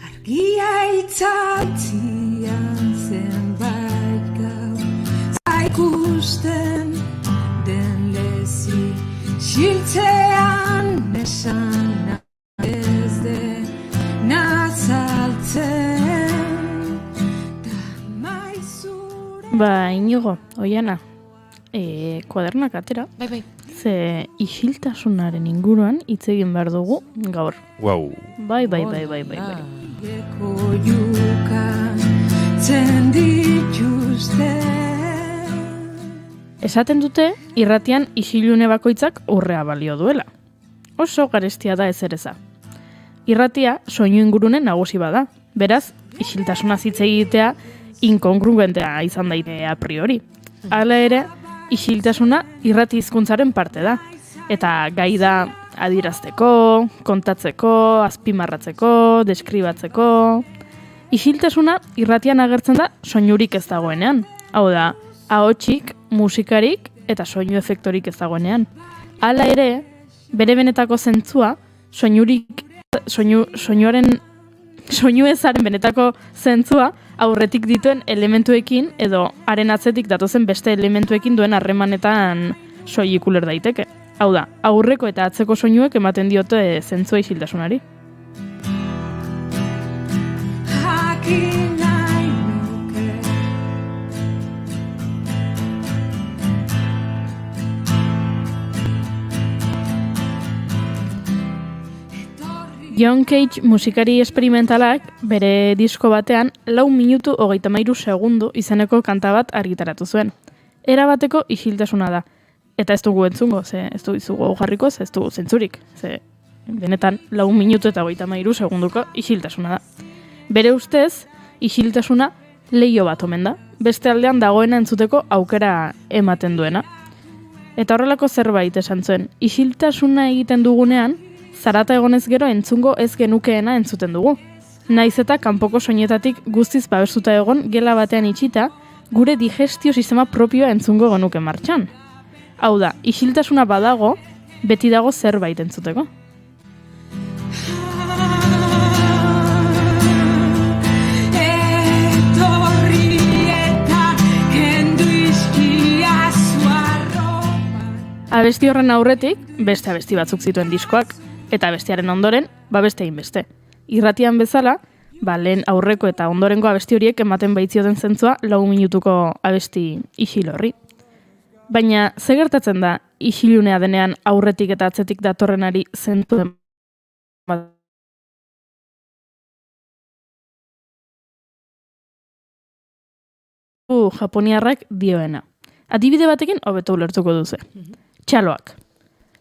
Argia itzaltzian zenbait gau zaikusten den lezi xiltzean mesana ez den nazaltzen da maizura. Inigo, Oiana, kuadernak atera. Bai. ze isiltasunaren inguruan hitz egin behar dugu gaur. Wow. Bai. Zen dituzte. Esaten dute, irratian isilune bakoitzak urrea balio duela. Oso garestia da ezereza. Irratia soinu ingurune nagusi bada. Beraz, isiltasuna hitz egitea inkongruentea izan daite a priori. Hala ere, isiltasuna irrati hizkuntzaren parte da. Eta gai da adierazteko, kontatzeko, azpimarratzeko, deskribatzeko. Isiltasuna irratian agertzen da soinurik ez dagoenean. Hau da, ahotsik, musikarik eta soinu efektorik ez dagoenean. Hala ere, bere benetako zentzua, soinu ezaren benetako zentzua aurretik dituen elementuekin edo haren atzetik datozen beste elementuekin duen harremanetan soilik uler daiteke. Hau da, aurreko eta atzeko soinuek ematen diote zentzua isiltasunari. Jakin nahi nuke. John Cage musikari esperimentalak bere disko batean 4 minutu 33 segundu izeneko kanta bat argitaratu zuen. Era bateko isiltasuna da. Eta ez dugu entzungo, ez dugu jarriko, ez dugu zentzurik. Benetan 4 minutu eta 33 segunduko isiltasuna da. Bere ustez, isiltasuna leiho bat omen da. Beste aldean dagoena entzuteko aukera ematen duena. Eta horrelako zerbait esan zuen, isiltasuna egiten dugunean, zarata egonez gero entzungo ez genukeena entzuten dugu. Naiz eta kanpoko soinetatik guztiz babestuta egon gela batean itxita, gure digestio sistema propioa entzungo genuke martxan. Hau da, isiltasuna badago, beti dago zerbait entzuteko. Abesti horren aurretik, beste abesti batzuk zituen diskoak, eta bestearen ondoren, beste egin beste. Irratian bezala, lehen aurreko eta ondorengo abesti horiek ematen baitzioten zentzua 4 minutuko abesti isil horri. Baina, ze gertatzen da isilunea denean aurretik eta atzetik datorrenari zentu den bat? Japoniarrak dioena. Adibide batekin hobeto ulertuko duzu. Txaloak.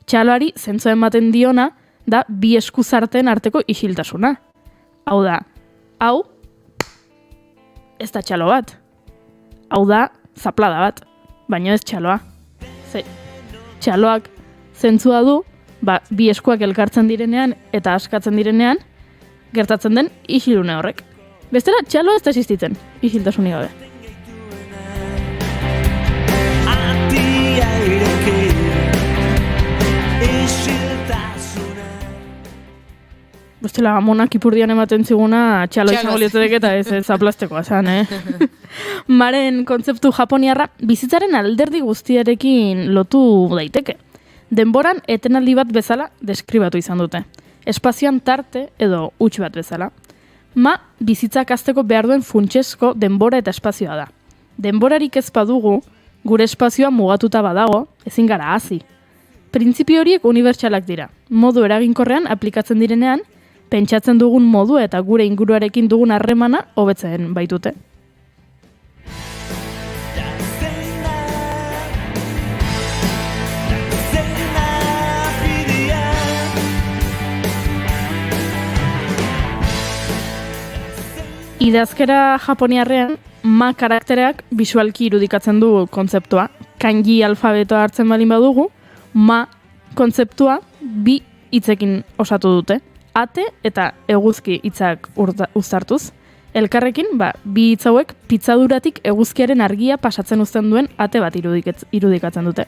Txaloari zentzua ematen diona da bi eskuzarteen arteko isiltasuna. Hau da, hau ez da txalo bat. Hau da zaplada bat, baina ez txaloa. Txaloak zentzua du, bi eskuak elkartzen direnean eta askatzen direnean, gertatzen den isilune horrek. Bestela txaloa ez da existitzen, isiltasunik gabe. Bestela, amonak ipurdian ematen ziguna txalo izango litzedek eta ez zaplastekoa zan, Maren kontzeptu japoniarra bizitzaren alderdi guztiarekin lotu daiteke. Denboran etenaldi bat bezala deskribatu izan dute. Espazioan tarte edo huts bat bezala. Bizitzak hasteko behar duen funtsezko denbora eta espazioa da. Denborarik ez badugu, gure espazioa mugatuta badago, ezin gara hasi. Printzipio horiek unibertsalak dira. Modu eraginkorrean aplikatzen direnean, pentsatzen dugun modu eta gure inguruarekin dugun harremana hobetzen baitute. Idazkera japoniarrean, karaktereak bisualki irudikatzen du kontzeptua. Kanji alfabetoa hartzen balin badugu, kontzeptua bi hitzekin osatu dute. Ate eta eguzki hitzak uztartuz. Elkarrekin, bi hitz hauek pitzaduratik eguzkiaren argia pasatzen uzten duen ate bat irudikatzen dute.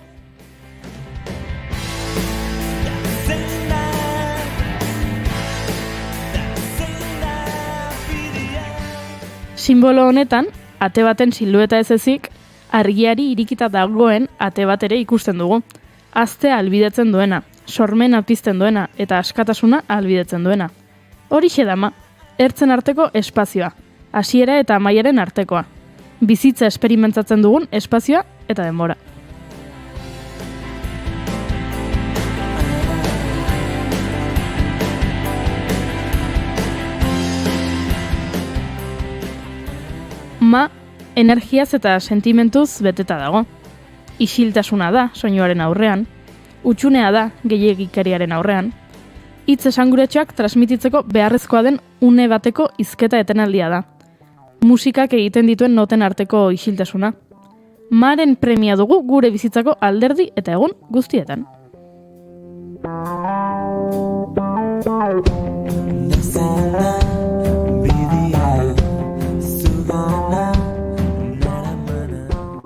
Simbolo honetan, ate baten silueta ez ezik, argiari irikita dagoen ate bat ere ikusten dugu. Aztea albidetzen duena, sormena pizten duena eta askatasuna albidetzen duena. Horixe da ertzen arteko espazioa, hasiera eta amaiaren artekoa. Bizitza esperimentatzen dugun espazioa eta denbora. Ma energiaz eta sentimentuz beteta dago. Isiltasuna da soinuaren aurrean, utxunea da gehiegikeriaren aurrean, hitz esanguretsuak transmititzeko beharrezkoa den une bateko hizketa etenaldia da. Musikak egiten dituen noten arteko isiltasuna. Maren premia dugu gure bizitzako alderdi eta egun guztietan.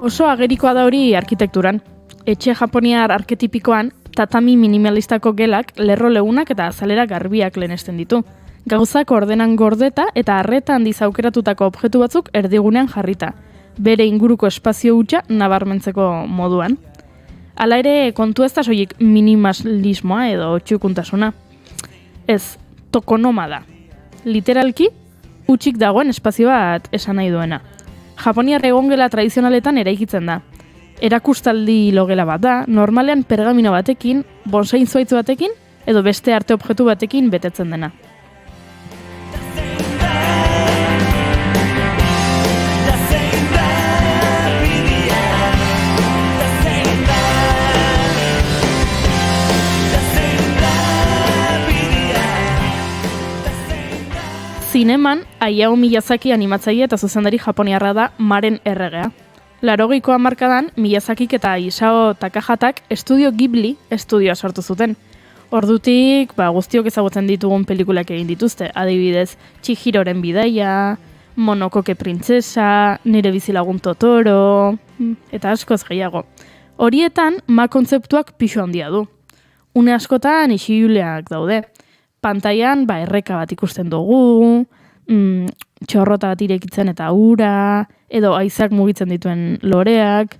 Oso agerikoa da hori arkitekturan. Etxe japoniar arketipikoan, tatami minimalistako gelak, lerro leunak eta azalera garbiak lehenesten ditu. Gauzak ordenan gordeta eta arreta handiz aukeratutako objektu batzuk erdigunean jarrita, bere inguruko espazio hutsa nabarmentzeko moduan. Hala ere, kontu ez da soilik minimalismoa edo txukuntasuna. Ez, tokonoma da. Literalki, hutsik dagoen espazio bat esan nahi duena. Japoniar egongela tradizionaletan eraikitzen da. Erakustaldi logela bat da, normalean pergamino batekin, bonsain zuaitz batekin, edo beste arte objektu batekin betetzen dena. Zineman, Hayao Miyazaki animatzaile eta zuzendari japoniarra da Maren erregea. 80ko hamarkadan, Miyazakik eta Isao Takahatak Estudio Ghibli estudioa sortu zuten. Ordutik, guztiok ezagutzen ditugun pelikulak egin dituzte, adibidez, Chihiroren bidaia, Monokoke printzesa, Nire bizilagun Totoro, eta askoz gehiago. Horietan, kontzeptuak pixu handia du. Une askotan isiluleak daude. Pantailan erreka bat ikusten dugu, txorrota bat irekitzen eta ura, edo haizak mugitzen dituen loreak,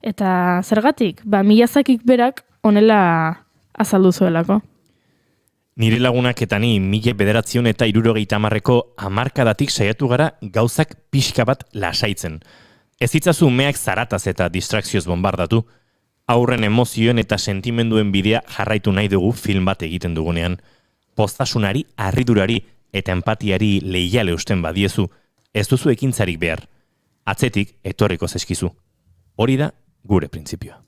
eta zergatik, Miyazakik berak honela azaldu zuelako. Nire lagunak eta ni 1970ko hamarkadatik saiatu gara gauzak pixka bat lasaitzen. Ez itzazu umeak zarataz eta distrakzioz bombardatu, aurren emozioen eta sentimenduen bidea jarraitu nahi dugu film bat egiten dugunean. Postasunari, harridurari eta empatiari leiale usten badiezu, ez duzu ekintzarik behar. Atzetik etorriko zaizkizu. Hori da gure printzipioa.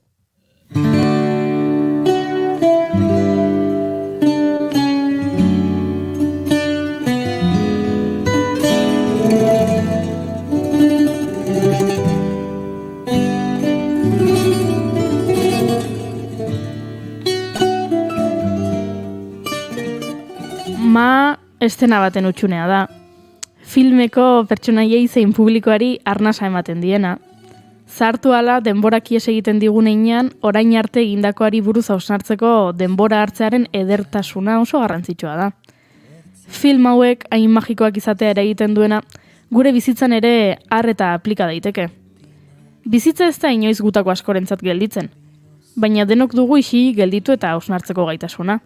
Estena baten utxunea da. Filmeko pertsonaiei zein publikoari arnasa ematen diena. Zartu ala denborak ies egiten diguneinean, orain arte egindakoari buruz hausnartzeko denbora hartzearen edertasuna oso garrantzitsua da. Film hauek hain magikoak izatea ere egiten duena, gure bizitzan ere har eta aplika daiteke. Bizitza ez da inoiz gutako askorentzat gelditzen, baina denok dugu isi gelditu eta hausnartzeko gaitasuna.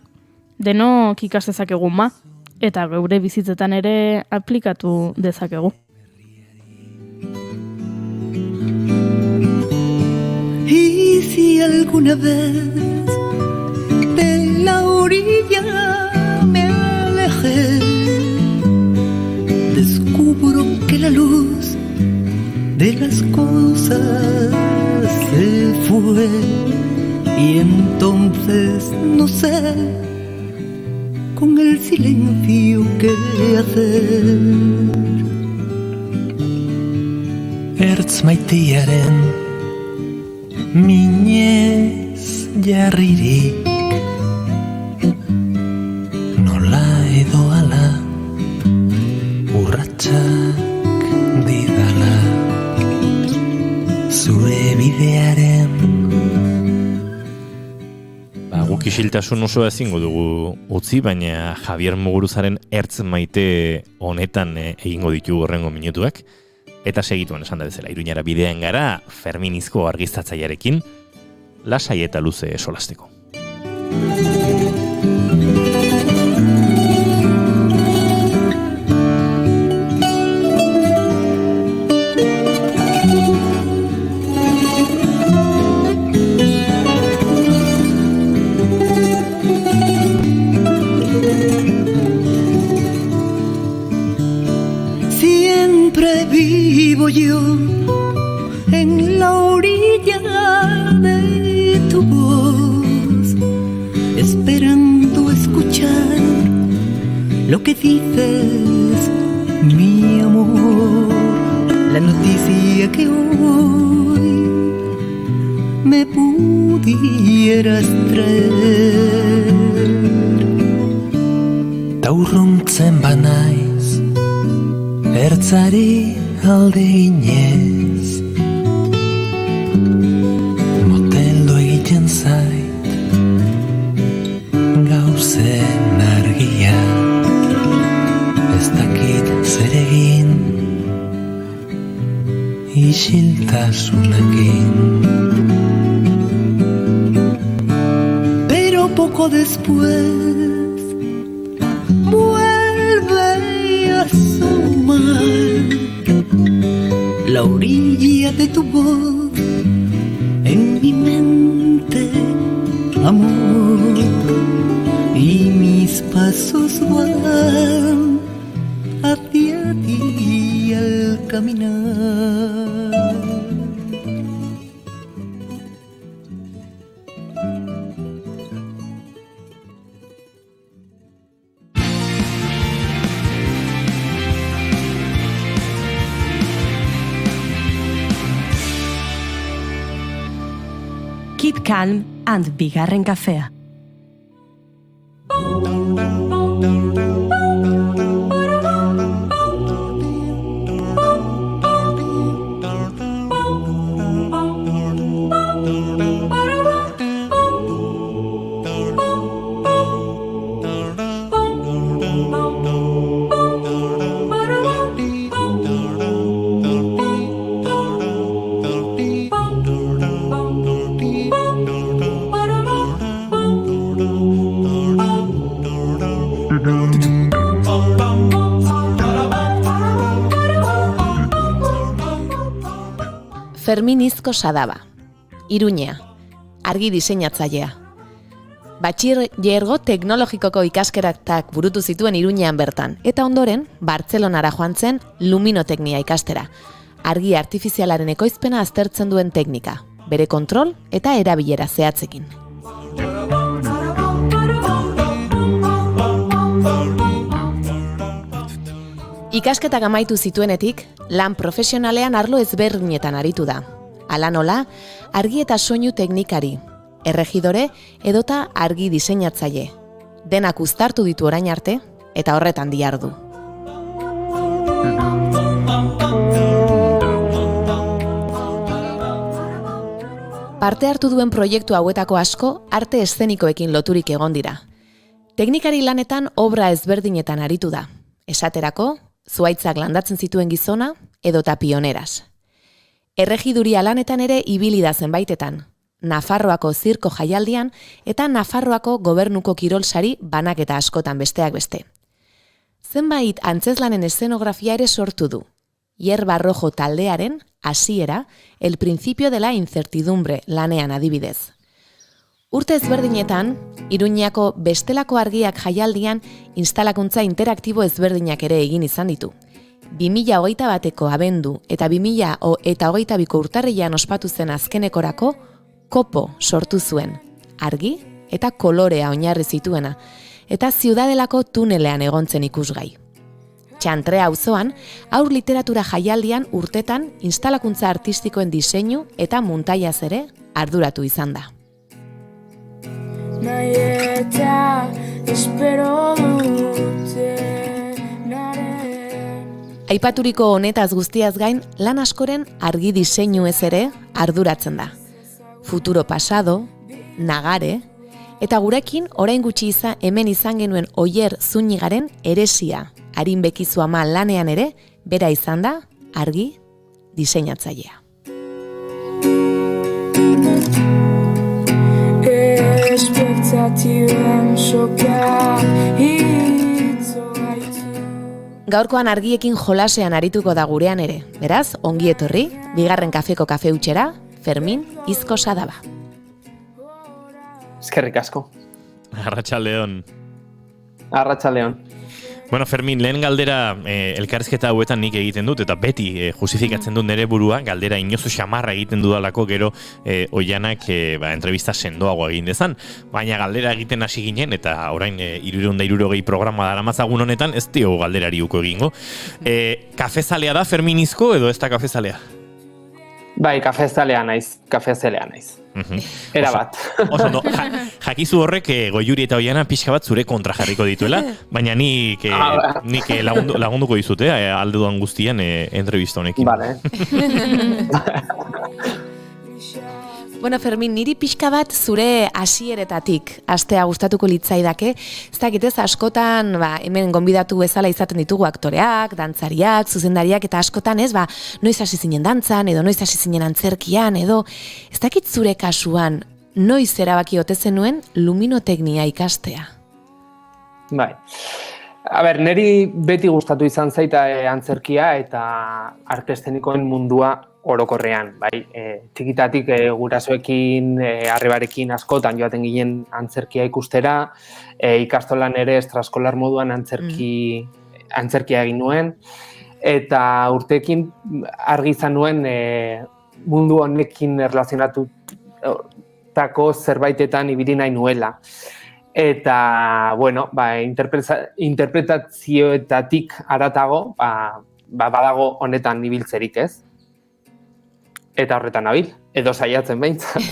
Denok ikas dezakegu eta geure bizitzetan ere aplikatu dezakegu. Y si alguna vez de la orilla me alejé, descubro que la luz de las cosas se fue y entonces no sé con el silencio qué hacer. Ertz maitearen minez jarririk nola edo ala urratsak didala zure bidearen. Guk isiltasun oso ezingo dugu utzi, baina Javier Muguruzaren ertz maite honetan egingo ditu horrengo minutuak. Eta segituan esan da bezala, Iruñara bidean gara, feminizko argiztatzailearekin, lasai eta luze solasteko. Siempre vivo yo lo que dices, mi amor, la noticia que hoy me pudieras traer. Taurruntzen banaiz, ertzari alde inez, moteldo egiten zait, gauzen argia, ez dakit zer egin, isiltasunakin. Pero poco después vuelve a asomar la orilla de tu voz en mi mente, amor, y mis pasos van hacia ti al caminar. Keep calm and bigarren kafea. Fermin Izko Sadaba, Iruñea, argi diseinatzailea. Batxilergo teknologikoko ikaskeratak burutu zituen Iruñean bertan, eta ondoren, Bartzelonara joan zen luminoteknia ikastera, argi artifizialaren ekoizpena aztertzen duen teknika, bere kontrol eta erabilera zehatzekin. Ikasketak amaitu zituenetik, lan profesionalean arlo ezberdinetan aritu da. Hala nola, argi eta soinu teknikari, erregidore edota argi diseinatzaile. Denak uztartu ditu orain arte eta horretan dihardu. Parte hartu duen proiektu hauetako asko arte eszenikoekin loturik egon dira. Teknikari lanetan obra ezberdinetan aritu da. Esaterako, zuhaitzak landatzen zituen gizona edota pioneras. Erregiduria lanetan ere ibili da zenbaitetan, Nafarroako zirko jaialdian eta Nafarroako gobernuko kirolsari banaketa askotan besteak beste. Zenbait antzeslanen eszenografia ere sortu du. Hierba Rojo taldearen hasiera, El principio de la incertidumbre lanean adibidez. Urte ezberdinetan, Iruñako bestelako argiak jaialdian instalakuntza interaktibo ezberdinak ere egin izan ditu. 2021ko abendu eta 2022ko urtarrilean ospatu zen azkenekorako kopo sortu zuen, argi eta kolorea oinarri zituena, eta Ziudadelako tunelean egontzen ikusgai. Txantrea auzoan, haur literatura jaialdian urtetan instalakuntza artistikoen diseinu eta muntaiaz ere arduratu izan da. Aipaturiko honetaz guztiaz gain, lan askoren argi diseinu ez ere arduratzen da. Futuro pasado, Nagare, eta gurekin orain gutxi hemen izan genuen Oier Zunigaren Heresia, Arin Bekizu ama lanean ere, bera izan da argi diseinatzailea. Gaurkoan argiekin jolasean arituko da gurean ere, beraz, ongi etorri, bigarren kafeko kafe utxera, Fermin Izko Sadaba. Eskerrik asko. Arratsaldeon. Arratsaldeon. Bueno, Fermin, lehen galdera elkarrizketa hauetan nik egiten dut, eta beti justifikatzen dut nire burua, galdera inozu xamarra egiten dudalako gero Oianak entrevista sendoago egin dezan. Baina galdera egiten hasi ginen, eta orain 360 programa daramatzagun honetan, ez dio galderari uko egingo. Kafezalea da Ferminizko edo ez da kafezalea? Bai, kafezalea naiz. Era bat. Oso, no, jakizu horrek Goiuri eta Oiana pixka bat zure kontra jarriko dituela, baina nik lagunduko dizute alde duan guztian entrevista honekin. Vale. Bueno, Fermin, niri pixka bat zure hasieretatik hastea gustatuko litzaidake. Ez dakit ez, askotan, hemen gonbidatu bezala izaten ditugu aktoreak, dantzariak, zuzendariak, eta askotan ez, noiz hasi zinen dantzan, edo noiz hasi zinen antzerkian, edo ez dakit zure kasuan, noiz erabaki ote zenuen luminoteknia ikastea? Bai. A ber, niri beti gustatu izan zaita antzerkia eta arte eszenikoen mundua orokorrean, bai. Txikitatik gurasoekin, arrebarekin askotan joaten ginen antzerkia ikustera, ikastolan ere estraskolar moduan antzerkia egin nuen, eta urteekin argi izan nuen mundu honekin erlazionatutako zerbaitetan ibili nahi nuela. Eta, bueno, interpretazioetatik haratago, badago honetan ibiltzerik, ez? Eta horretan nabil, edo saiatzen behintzat.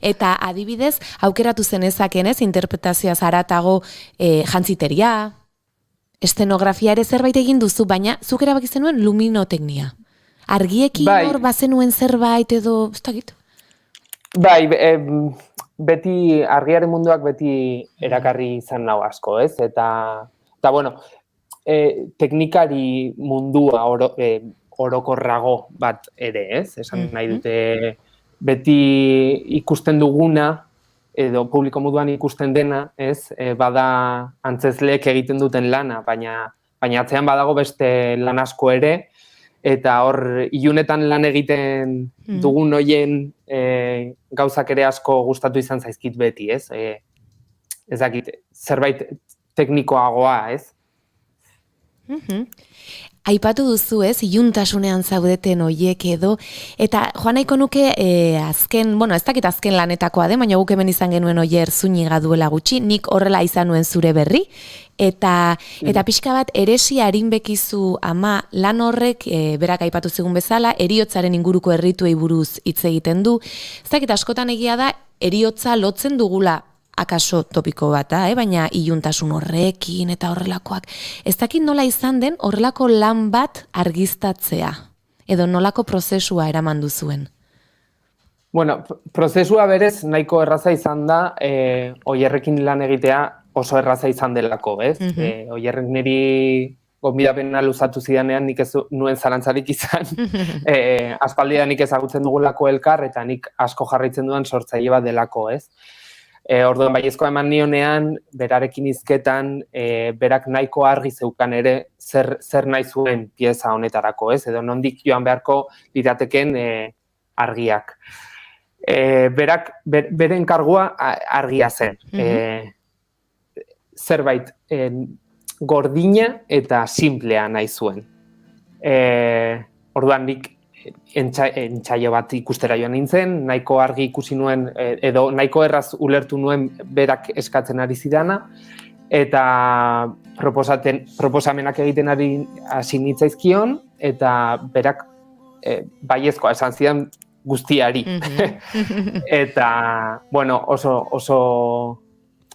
Eta adibidez, aukeratu zenezakeen ez, interpretazioaz haratago jantziteria, estenografia ere zerbait egin duzu, baina zuk erabaki zenuen luminoteknia. Argiekin hor bazenuen zerbait edo, ez dakit? Bai, beti, argiaren munduak beti erakarri izan nau asko, ez? Eta bueno, teknikari mundua orokorrago bat ere, ez? Esan nahi dute beti ikusten duguna, edo publiko moduan ikusten dena, ez? Bada antzezleek egiten duten lana, baina atzean badago beste lan asko ere, eta hor ilunetan lan egiten dugun hoien gauzak ere asko gustatu izan zaizkit beti, ez? Ez dakit, zerbait teknikoagoa, ez? Aipatu duzu ez, iluntasunean zaudeten hoiek edo, eta joan nahiko nuke azken, ez dakit azken lanetakoa den, baina guk hemen izan genuen Oier Zúñiga duela gutxi, nik horrela izan nuen zure berri, eta pixka bat eresi arinbekizu ama lan horrek, berak aipatu zigun bezala, heriotzaren inguruko errituei buruz hitz egiten du. Ez dakit askotan egia da, heriotza lotzen dugula akaso topiko bat, baina iluntasun horrekin eta horrelakoak. Ez dakit nola izan den horrelako lan bat argiztatzea, edo nolako prozesua eraman duzuen? Bueno, prozesua berez nahiko erraza izan da, Oierrekin lan egitea oso erraza izan delako, ez? Oierrek niri gonbidapena luzatu zidanean nik ez nuen zalantzarik izan. Aspaldian nik ezagutzen dugulako elkar, eta nik asko jarraitzen dudan sortzaile bat delako, ez? Orduan baiezkoa eman nionean, berarekin hizketan, berak nahiko argi zeukan ere zer nahi zuen pieza honetarako, ez? Edo nondik joan beharko lirateken argiak. Berak, bere enkargua argia zen. Zerbait gordina eta simplea nahi zuen. Orduan nik entsaio bat ikustera joan nintzen, nahiko argi ikusi nuen, edo nahiko erraz ulertu nuen berak eskatzen ari zidana, eta proposamenak egiten hasi nitzaizkion, eta berak baiezkoa esan zidan guztiari. Eta, bueno, oso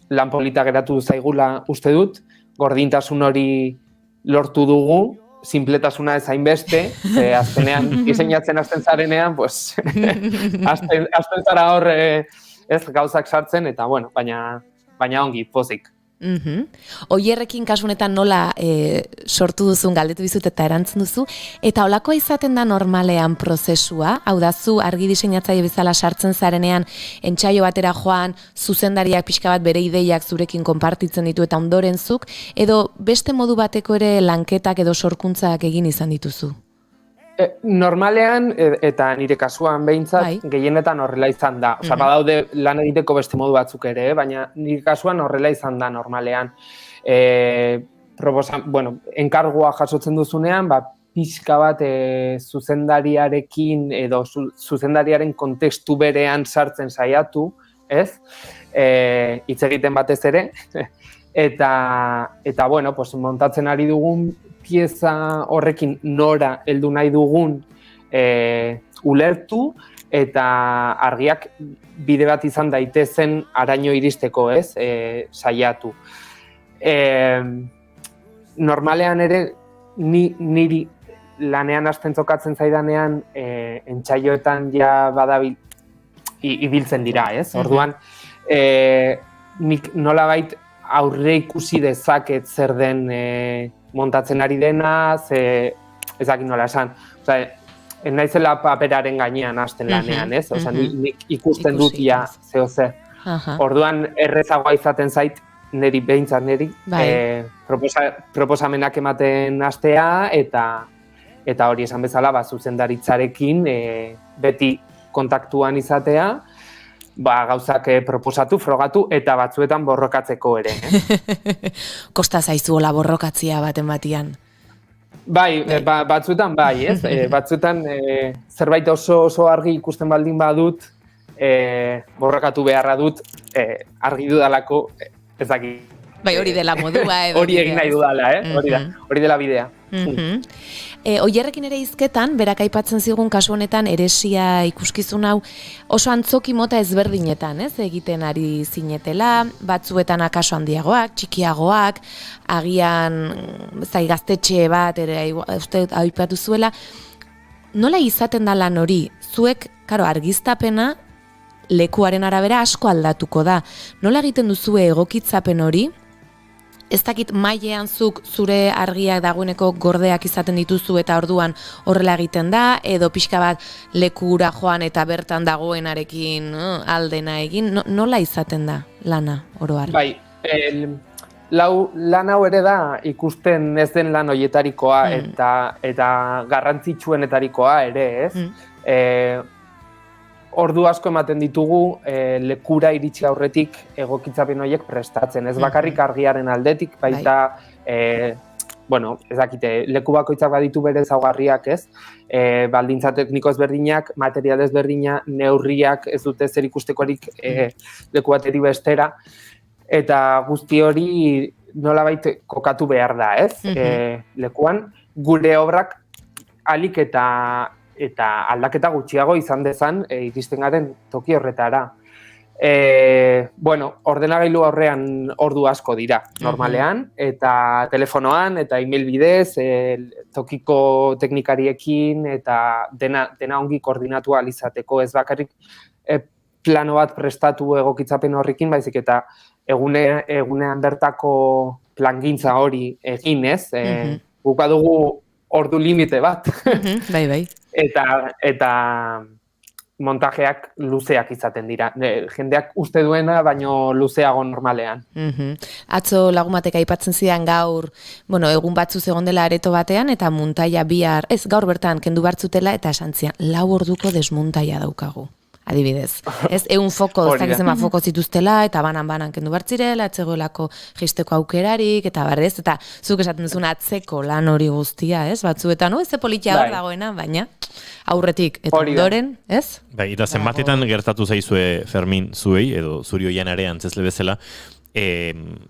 lan polita geratu zaigula uste dut, gordintasun hori lortu dugu, simpletasuna ez hainbeste, azkenean diseinatzen hasten zarenean, pues, hasten zara hor ez gauzak sartzen, eta bueno, baina ongi, pozik. Oierrekin kasunetan nola sortu duzun galdetu dizut eta erantzun duzu, eta holakoa izaten da normalean prozesua, hau da zu argi diseinatzaile bezala sartzen zarenean entsaio batera joan, zuzendariak pixka bat bere ideiak zurekin konpartitzen ditu eta ondoren zuk, edo beste modu bateko ere lanketak edo sorkuntzak egin izan dituzu? Normalean, eta nire kasuan behintzat, gehienetan horrela izan da. Osa, badaude lan egiteko beste modu batzuk ere, baina nire kasuan horrela izan da normalean. enkargua jasotzen duzunean, pixka bat zuzendariarekin edo zuzendariaren kontekstu berean sartzen saiatu, ez? Hitz egiten batez ere, eta montatzen ari dugun pieza horrekin nora heldu nahi dugun ulertu, eta argiak bide bat izan daitezen araño iristeko, ez? Saiatu. Normalean ere, niri lanean hasten tokatzen zaidanean entsaioetan ja badabil ibiltzen dira, ez? Orduan, nik nolabait aurre ikusi dezaket zer den montatzen ari dena, ezakit nola esan. Naizela paperaren gainean hasten lanean, ez? Nik ikusten dut ja zeo zer. Orduan, errezagoa izaten zait, behintzat niri, proposamenak ematen hastea, eta hori esan bezala, zuzendaritzarekin beti kontaktuan izatea, gauzak proposatu, frogatu, eta batzuetan borrokatzeko ere. Kosta zaizuola borrokatzia baten batian. Bai, batzuetan bai, ez? Batzuetan zerbait oso argi ikusten baldin badut, borrokatu beharra dut, argi dudalako, ezakit. Bai, hori dela modua edo. Hori egin nahi dudala, hori dela bidea. Oierrekin ere hizketan, berak aipatzen zigun kasu honetan eresia ikuskizun hau oso antzoki mota ezberdinetan, ez? Egiten ari zinetela, batzuetan akaso handiagoak, txikiagoak, agian gaztetxe bat ere uste aipatu zuela. Nola izaten da lan hori? Zuek, argiztapena lekuaren arabera asko aldatuko da. Nola egiten duzue egokitzapen hori? Ez dakit mailean zure argiak dagoeneko gordeak izaten dituzu eta orduan horrela egiten da, edo pixka bat lekura joan eta bertan dagoenarekin aldena egin, nola izaten da lana oroar? Bai, lan hau ere da ikusten ez den lan hoietarikoa eta garrantzitsuenetarikoa ere, ez? Ordu asko ematen ditugu lekura iritsi aurretik egokitzapen horiek prestatzen. Ez bakarrik argiaren aldetik, baita, ez dakite, leku bakoitzak baditu bere ezaugarriak, ez? Baldintza tekniko ezberdinak, material ezberdina, neurriak ez dute zer ikustekorik leku bateri bestera, eta guzti hori nolabait kokatu behar da, ez? Lekuan, gure obrak alik eta aldaketa gutxiago izan dezan iristen garen toki horretara. Ordenagailu aurrean ordu asko dira, normalean, eta telefonoan, eta email bidez, tokiko teknikariekin, eta dena ongi koordinatu ahal izateko, ez bakarrik plano bat prestatu egokitzapen horrekin, baizik eta egunean bertako plangintza hori egin, ez? Guk badugu ordu limite bat. Bai. Eta montajeak luzeak izaten dira. Jendeak uste duena, baino luzeago normalean. Atzo lagun batek aipatzen zidan gaur, egun batzu egon dela areto batean, eta muntaia bihar, ez gaur bertan kendu bartzutela, eta esan zian, 4 orduko desmuntaia daukagu. Adibidez. Ez, 100 foko, ez dakizema foko zituztela, eta banan kendu bartzirela, etzegoelako jisteko aukerarik, eta barrez, eta zuk esaten duzun atzeko lan hori guztia, ez? Batzuetan, ez politia hor dagoena, baina aurretik, eta ondoren, ez? Bai, eta zenbatetan gertatu zaizue Fermin zuei, edo zuri oian ere antzesle bezala,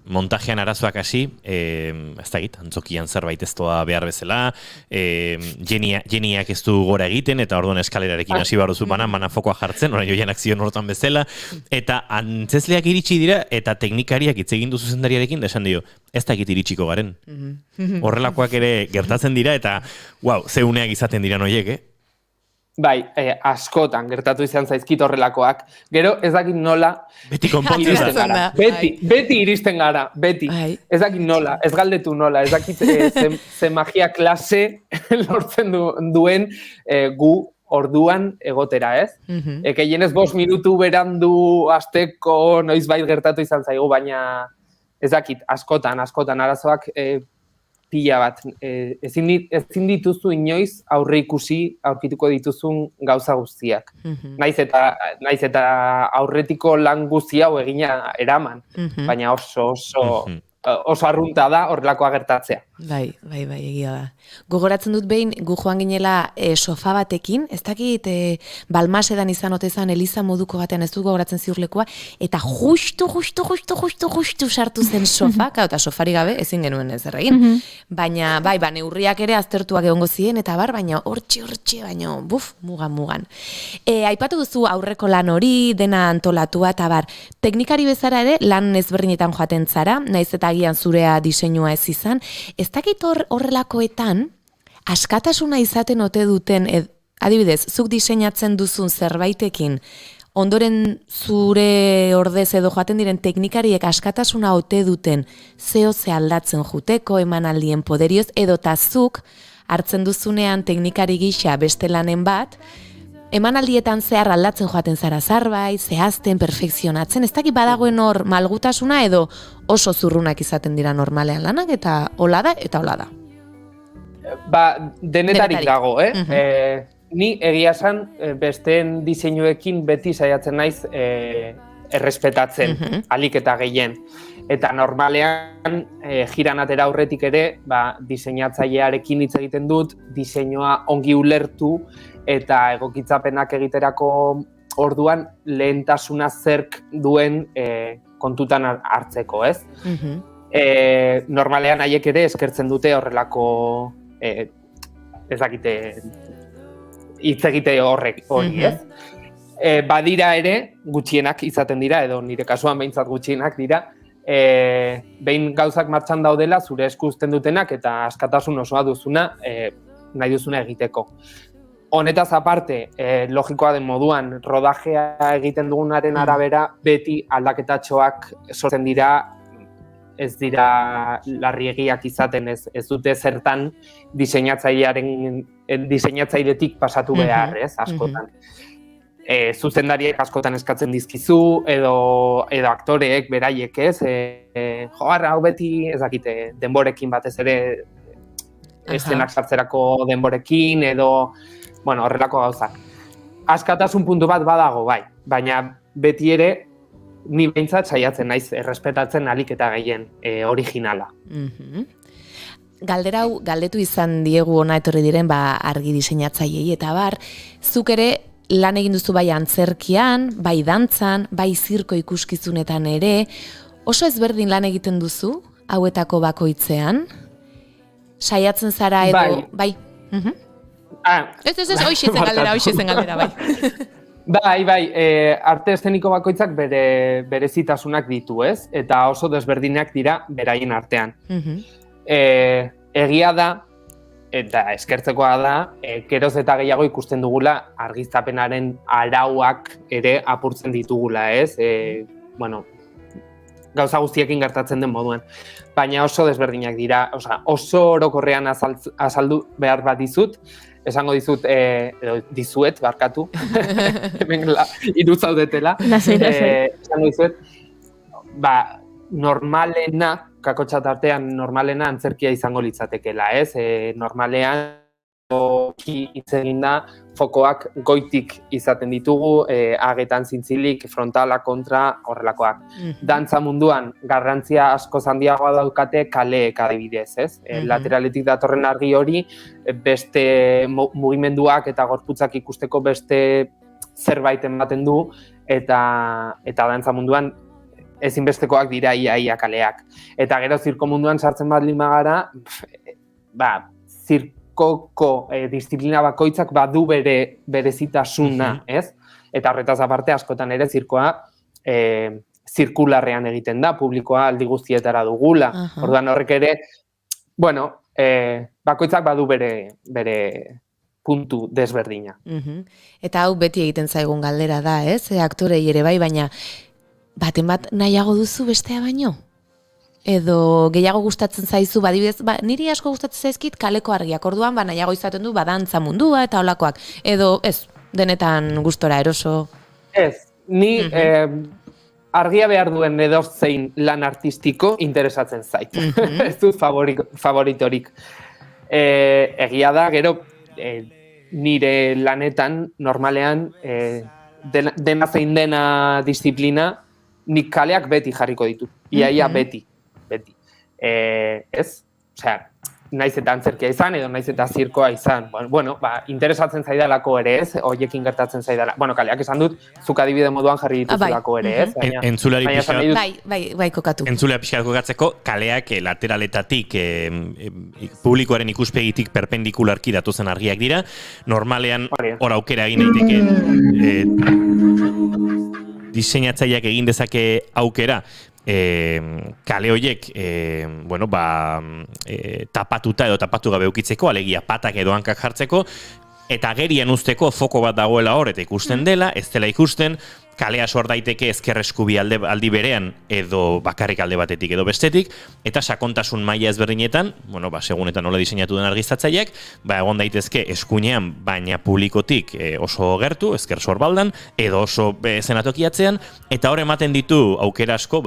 montajean arazoak hasi, ez dakit, antzokian zerbait ez doa behar bezala, jeniak ez du gora egiten, eta orduan eskalerarekin hasi baruzu banan fokoa jartzen, orain joianak zion hortan bezala, eta antzesleak iritsi dira, eta teknikariak hitz egin du zuzendariarekin, esan dio, ez dakit iritsiko garen. Horrelakoak ere gertatzen dira, eta, zeuneak izaten dira noiek, Bai, askotan gertatu izan zaizkit horrelakoak. Gero, ez dakit nola beti konpontzen da. Beti iristen gara, beti. Ez dakit nola, ez galdetu nola, ez dakit ze magia klase lortzen duen gu orduan egotera, ez? Gehienez 5 minutu berandu hasteko noizbait gertatu izan zaigu, baina ez dakit, askotan arazoak pila bat. Ezin dituzu inoiz aurre ikusi aurkituko dituzun gauza guztiak. Naiz eta aurretiko lan guzti hau egina eraman, baina oso oso arrunta da horrelakoa gertatzea. Bai, egia da. Gogoratzen dut behin, gu joan ginela sofa batekin, ez dakit Balmasedan izan ote zan Eliza moduko batean, ez dut gogoratzen ziurlekoa, eta justu sartu zen sofa, eta sofari gabe ezin genuen ez erregin. Baina, bai, neurriak ere aztertuak egongo ziren, eta baina hortxe, baina, mugan. Aipatu duzu aurreko lan hori, dena antolatua, eta teknikari bezala ere, lan ezberdinetan joaten zara, naiz eta agian zurea diseinua ez izan, ez dakit horrelakoetan, askatasuna izaten ote duten, adibidez, zuk diseinatzen duzun zerbaitekin, ondoren zure ordez edo joaten diren teknikariek askatasuna ote duten ze aldatzen juteko, emanaldien poderioz, edo tazuk hartzen duzunean teknikari gisa beste lanen bat, emanaldietan zehar aldatzen joaten zara zarbait, zehazten, perfekzionatzen, ez dakit badagoen hor malgutasuna edo oso zurrunak izaten dira normalean lanak, eta hola da, Denetarik dago, ni egia esan besteen diseinuekin beti saiatzen naiz errespetatzen, alik eta gehien. Eta normalean, jiran atera aurretik ere, diseinatzailearekin hitz egiten dut, diseinua ongi ulertu, eta egokitzapenak egiterako orduan lehentasuna zerk duen kontutan hartzeko, ez? Normalean haiek ere eskertzen dute horrelako ez dakite hitz egite hori, ez? Badira ere, gutxienak izaten dira, edo nire kasuan behintzat gutxienak dira, behin gauzak martxan daudela zure esku uzten dutenak eta askatasun osoa duzuna nahi duzuna egiteko. Honetaz aparte, logikoa den moduan, rodajea egiten dugunaren arabera, beti aldaketatxoak sortzen dira, ez dira larriegiak izaten, ez dute zertan diseinatzailetik pasatu behar, ez, askotan. Zuzendariek askotan eskatzen dizkizu, edo aktoreek, beraiek, ez, hau beti, ez dakite, denborekin batez ere, eszenak sartzerako denborekin, edo, bueno, horrelako gauzak. Askatasun puntu bat badago, bai, baina beti ere, ni behintzat saiatzen naiz errespetatzen alik eta gehien originala. Galdera hau, galdetu izan diegu ona etorri diren argi diseinatzaileei eta zuk ere lan egin duzu bai antzerkian, bai dantzan, bai zirko ikuskizunetan ere, oso ezberdin lan egiten duzu, hauetako bakoitzean, saiatzen zara edo, bai. Ez, hoxe zen galdera, bai. Bai, arte eszeniko bakoitzak berezitasunak ditu, ez? Eta oso desberdinak dira beraien artean. Egia da, eta eskertzekoa da, geroz eta gehiago ikusten dugula argiztapenaren arauak ere apurtzen ditugula, ez? Bueno, gauza guztiekin gertatzen den moduan. Baina oso desberdinak dira, oso orokorrean azaldu behar bat dizut, esango dizut, edo dizuet, barkatu, hemen hiru zaudetela, esango dizuet, normalena, kakotxat artean normalena antzerkia izango litzatekela, ez? Normalean, hitz egin da, fokoak goitik izaten ditugu, agetan zintzilik, frontala kontra horrelakoak. Dantza munduan, garrantzia asko handiagoa daukate kaleek adibidez, ez? Lateraletik datorren argi hori, beste mugimenduak eta gorputzak ikusteko beste zerbait ematen du, eta dantza munduan ezinbestekoak dira ia kaleak. Eta gero zirko munduan sartzen baldin bagara, zirkoko disiplina bakoitzak badu berezitasuna, ez? Eta horretaz aparte askotan ere zirkoa zirkularrean egiten da, publikoa aldi guztietara dugula. Orduan horrek ere, bueno, bakoitzak badu bere puntu desberdina. Eta hau beti egiten zaigun galdera da, ez? Aktorei ere bai, baina baten bat nahiago duzu bestea baino? Edo gehiago gustatzen zaizu, badibidez, niri asko gustatzen zaizkit kaleko argiak, orduan nahiago izaten du dantza mundua eta holakoak. Edo ez, denetan gustora eroso? Ez, ni argia behar duen edozein lan artistiko interesatzen zait. Ez dut favoritorik. Egia da, gero, nire lanetan, normalean, dena zein dena disiplina, nik kaleak beti jarriko ditut. Iaia beti. ez? Osea, naiz eta antzerkia izan, edo naiz eta zirkoa izan. Bueno, interesatzen zaidalako ere, ez? Hoiekin gertatzen zaidala. Bueno, kaleak esan dut, zuk adibide moduan jarri dituzulako ere, ez? Entzulari pixka... Bai, kokatu. Entzulea pixka kokatzeko, kaleak lateraletatik, publikoaren ikuspegitik perpendikularki datuzen argiak dira. Normalean, hor aukera egin daiteke diseinatzaileak egin dezake aukera, kale horiek tapatuta edo tapatu gabe ukitzeko, alegia patak edo hankak jartzeko, eta agerian usteko foko bat dagoela hor eta ikusten dela, ez dela ikusten, kalea sor daiteke ezker eskubi aldi berean edo bakarrik alde batetik edo bestetik, eta sakontasun maila ezberdinetan, segun eta nola diseinatu den argiztatzaileak, egon daitezke eskuinean, baina publikotik oso gertu, ezker sorbaldan, edo oso zenatokiatzean, eta hor ematen ditu aukera asko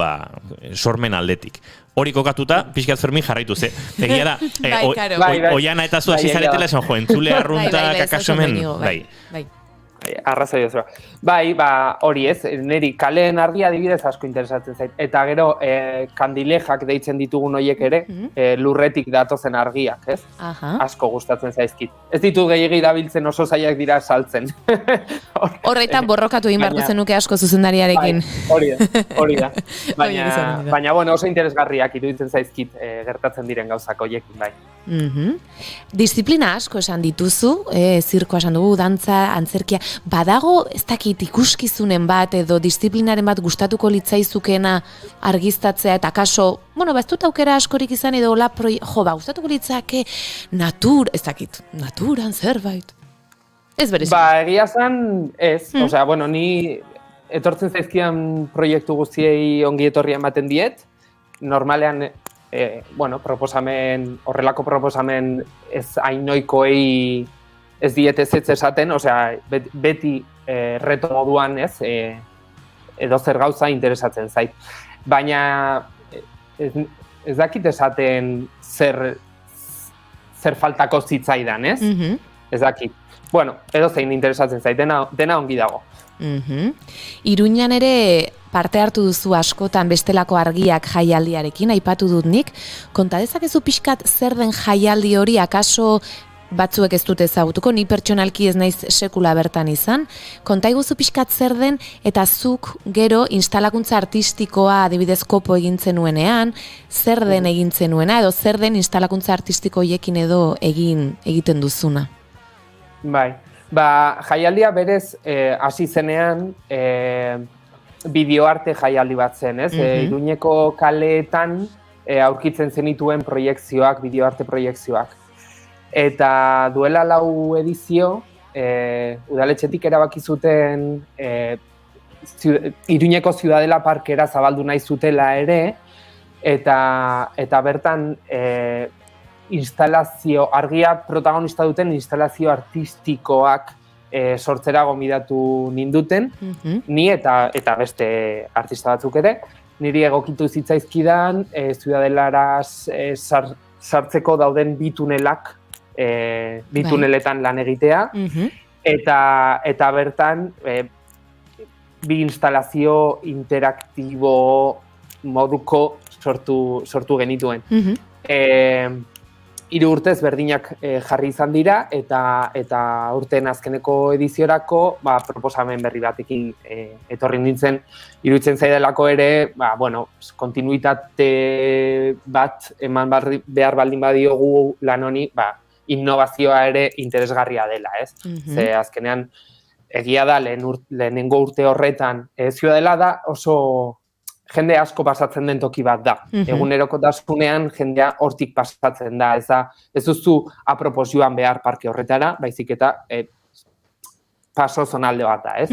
sormen aldetik. Hori kokatuta, pixkat Fermin jarraitu, egia da, Oiana eta zu hasi zaretela esan entzule arrunta kakasomen, bai. Arrazoi ez hori ez, niri kaleen argia adibidez asko interesatzen zait. Eta gero, kandilejak deitzen ditugun horiek ere, lurretik datozen argiak, ez? Asko gustatzen zaizkit. Ez ditut gehiagi dabiltzen oso zailak dira saltzen. Horretan borrokatu egin beharko zenuke asko zuzendariarekin. Hori da. Baina, oso interesgarriak iruditzen zaizkit gertatzen diren gauzak horiekin, bai. Disiplina asko esan dituzu, zirkoa esan dugu, dantza, antzerkia, badago ez dakit ikuskizunen bat edo disiplinaren bat gustatuko litzaizukena argiztatzea eta kaso, ez dut aukera askorik izan edo gustatuko litzake ez dakit, naturan zerbait. Ez berez. Egia zan ez, ni etortzen zaizkian proiektu guztiei ongi etorria ematen diet, normalean horrelako proposamen ez hainoikoei ez diet ez esaten, beti reto moduan ez, edo zer gauza interesatzen zait. Baina ez dakit esaten zer faltako zitzaidan, ez? Ez dakit. Edo zein interesatzen zait, dena ongi dago. Iruñan ere parte hartu duzu askotan bestelako argiak jaialdiarekin, aipatu dut nik. Konta dezakezu pixkat zer den jaialdi hori, akaso batzuek ez dute ezagutuko, ni pertsonalki ez naiz sekula bertan izan. Konta iguzu pixkat zer den, eta zuk gero instalakuntza artistikoa adibidez kopo egintzen nuenean, zer den egintzen nuena, edo zer den instalakuntza artistiko hiekin edo egiten duzuna. Bai, jaialdia berez hasi zenean bideoarte jaialdi bat zen, ez? Iruñeko kaleetan aurkitzen zenituen proiekzioak, bideoarte proiekzioak. Eta duela 4 edizio, udaletxetik erabaki zuten Iruñeko Ziudadela Parkera zabaldu nahi zutela ere, eta bertan instalazio, argia protagonista duten instalazio artistikoak sortzera gomidatu ninduten, ni eta beste artista batzuk ere, niri egokitu zitzaizkidan Ziudadelara sartzeko dauden bitunelak, bituneletan lan egitea, eta bertan bi instalazio interaktibo moduko sortu genituen. 3 urtez berdinak jarri izan dira, eta urteen azkeneko ediziorako proposamen berri batekin etorri nintzen, iruditzen zaidelako ere, kontinuitate bat eman behar baldin badiogu lan honi, innovazioa ere interesgarria dela, ez? Ze azkenean egia da lehenengo urte horretan Ziudadela da oso jende asko pasatzen den toki bat da. Egunerokotasunean jendea hortik pasatzen da, ez duzu apropos joan behar parke horretara, baizik eta paso zonalde bat da, ez?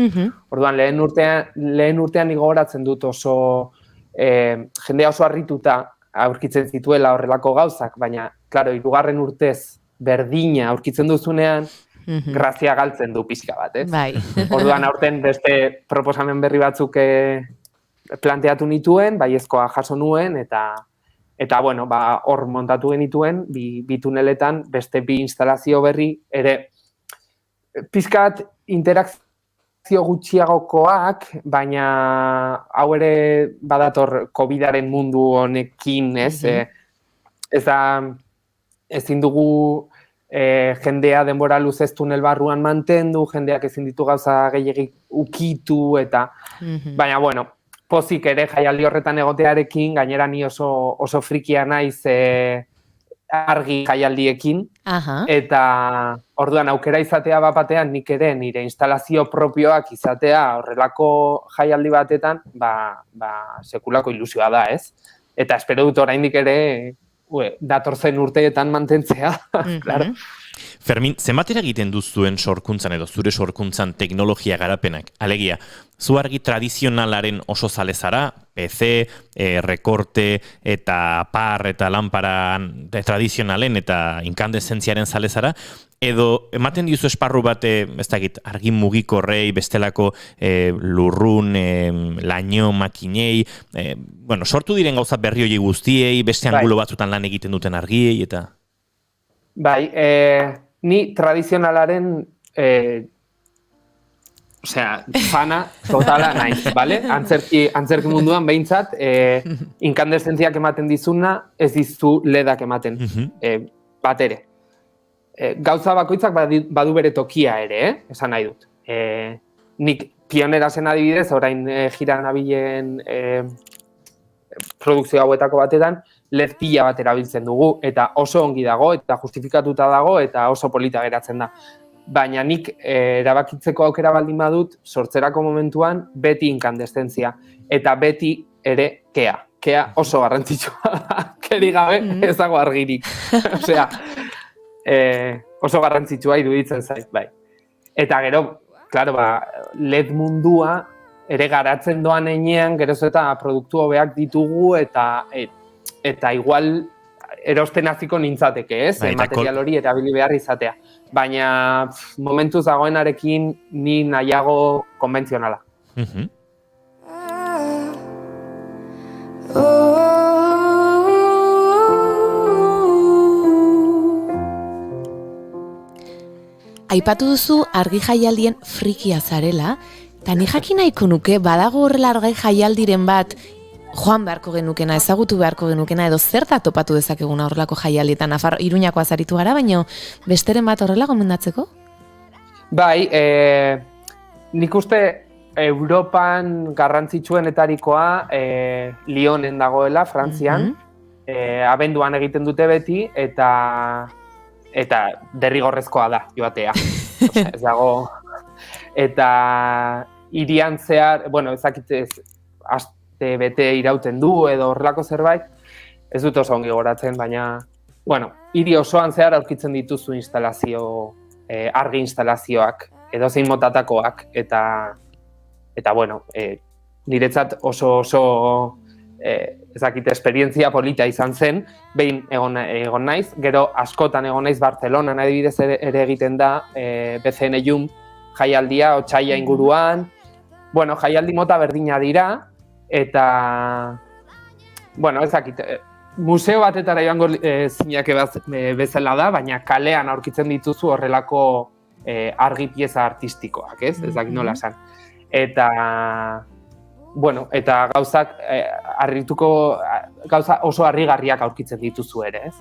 Orduan, lehen urtean igoratzen dut oso jendea oso harrituta aurkitzen zituela horrelako gauzak, baina, klaro, 3. urtez berdina aurkitzen duzunean, grazia galtzen du pixka bat, ez? Orduan, aurten beste proposamen berri batzuk planteatu nituen, baiezkoa jaso nuen, eta hor montatu genituen, bi tuneletan, beste 2 instalazio berri, ere, pixkat interakzio gutxiagokoak, baina hau ere badator COVID-aren mundu honekin, ez? ezin dugu jendea denbora luzez tunel barruan mantendu, jendeak ezin ditu gauza gehiagik ukitu, eta baina, bueno, pozik ere jaialdi horretan egotearekin, gainera ni oso frikia naiz argi jaialdiekin, eta orduan aukera izatea batean nik ere nire instalazio propioak izatea horrelako jaialdi batetan, sekulako ilusioa da, ez? Eta espero dut oraindik ere datorzen urteetan mantentzea, claro. Fermin, zenbatera egiten duzuen sorkuntzan edo zure sorkuntzan teknologia garapenak? Alegia, zu argi tradizionalaren oso zale zara, PC, rekorte eta par eta lanpara tradizionalen eta inkandesentziaren zale zara, edo ematen dizu esparru bat, ez dakit, argi mugikorrei, bestelako lurrun, laino, makinei, sortu diren gauza berri hori guztiei, beste angulo batzutan lan egiten duten argiei, eta... Bai, ni tradizionalaren fana totala naiz, bale? Antzerki munduan behintzat, inkandesentziak ematen dizuna, ez dizu ledak ematen, bat ere. Gauza bakoitzak badu bere tokia ere, esan nahi dut. Nik pionera zen adibidez, orain jiran abilen produkzio hauetako batetan, LED pila bat erabiltzen dugu, eta oso ongi dago, eta justifikatuta dago, eta oso polita geratzen da. Baina nik erabakitzeko aukera baldin badut, sortzerako momentuan, beti inkandeszentzia, eta beti ere kea. Kea oso garrantzitsua da, keri gabe ez dago argirik. Osea, oso garrantzitsua iruditzen zait, bai. Eta gero, claro, LED mundua ere garatzen doan heinean, geroz eta produktu hobeak ditugu, eta igual erosten hasiko nintzateke, ez? Material hori erabili behar izatea. Baina momentuz dagoenarekin ni nahiago konbentzionala. Aipatu duzu argi jaialdien frikia zarela, eta ni jakin nahiko nuke badago horrela argi jaialdiren bat joan beharko genukena, ezagutu beharko genukena, edo zer da topatu dezakeguna horrelako jaialdietan, Iruñako azaritu gara, baina besteren bat horrela gomendatzeko? Bai, nik uste Europan garrantzitsuenetarikoa Lyonen dagoela, Frantzian, abenduan egiten dute beti, eta derrigorrezkoa da joatea. Ez dago, eta hirian zehar, ezakit bete irauten du edo horrelako zerbait, ez dut oso ongi goratzen, baina, hiri osoan zehar aurkitzen dituzu instalazio, argi instalazioak, edozein motatakoak, eta niretzat oso ezakite esperientzia polita izan zen, behin egon naiz, gero askotan egon naiz Barcelonan adibidez ere egiten da, BCN Jum jaialdia, otsaila inguruan, jaialdi mota berdina dira, eta, ezakit, museo batetara joango zinake bezala da, baina kalean aurkitzen dituzu horrelako argi pieza artistikoak, ez? Ezakit nola esan. Eta, eta gauzak, gauza oso harrigarriak aurkitzen dituzu ere, ez?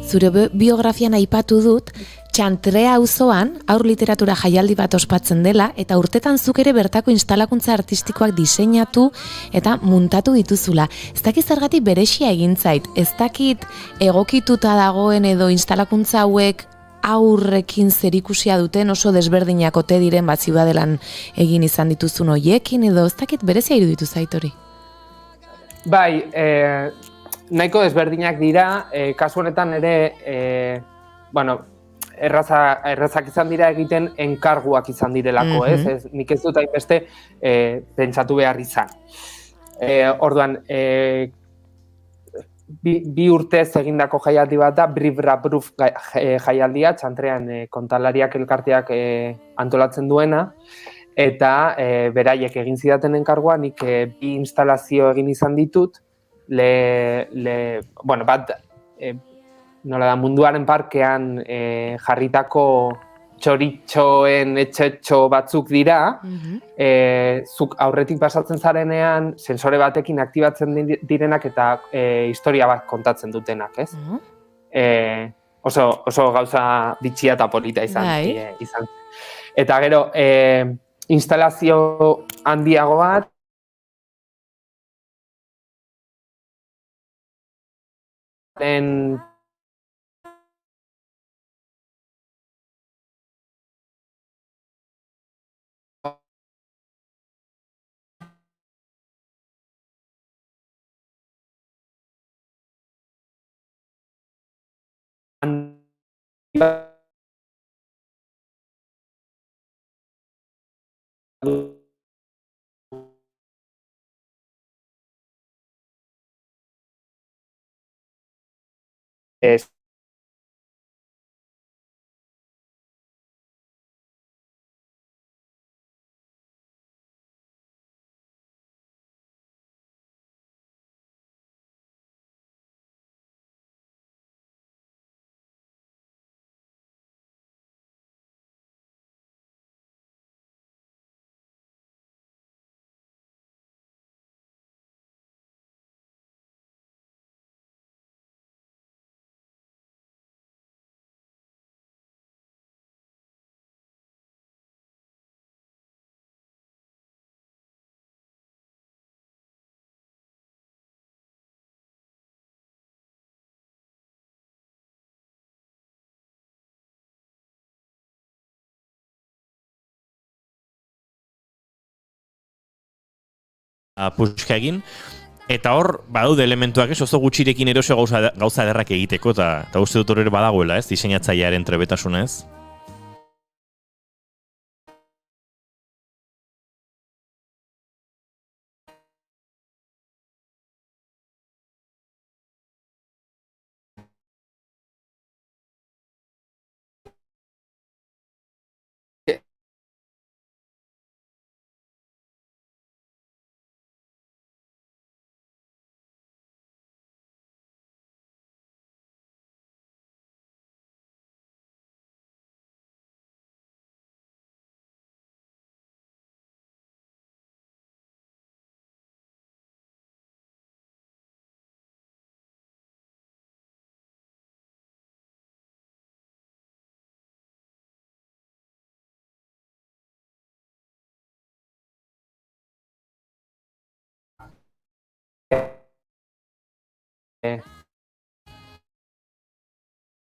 Zure biografian aipatu dut, Txantrea auzoan haur literatura jaialdi bat ospatzen dela, eta urtetan zuk ere bertako instalakuntza artistikoak diseinatu eta muntatu dituzula. Ez dakit zergatik berexia egin zait, ez dakit egokituta dagoen edo instalakuntza hauek aurrekin zerikusia duten oso desberdinak ote diren bat ziudadelan egin izan dituzun hoiekin, edo ez dakit berezia iruditu zait hori? Bai, nahiko desberdinak dira, kasu honetan ere, errazak izan dira egiten enkarguak izan direlako, ez? Nik ez dut hainbeste pentsatu behar izan. Orduan, bi urtez egindako jaialdi bat da, Brif Rapruf jaialdia, Txantrean kontalariak elkarteak antolatzen duena, eta beraiek egin zidaten enkargua, nik bi instalazio egin izan ditut, bat nola da, Munduaren Parkean jarritako txoritxoen etxetxo batzuk dira, zuk aurretik pasatzen zarenean sensore batekin aktibatzen direnak eta historia bat kontatzen dutenak, ez? Oso gauza bitxia eta polita izan. Eta gero, instalazio handiago bat, puska egin, eta hor, badaude elementuak ez, oso gutxirekin eroso gauza ederrak egiteko, eta uste dut hori badagoela, ez, diseinatzailearen trebetasuna, ez?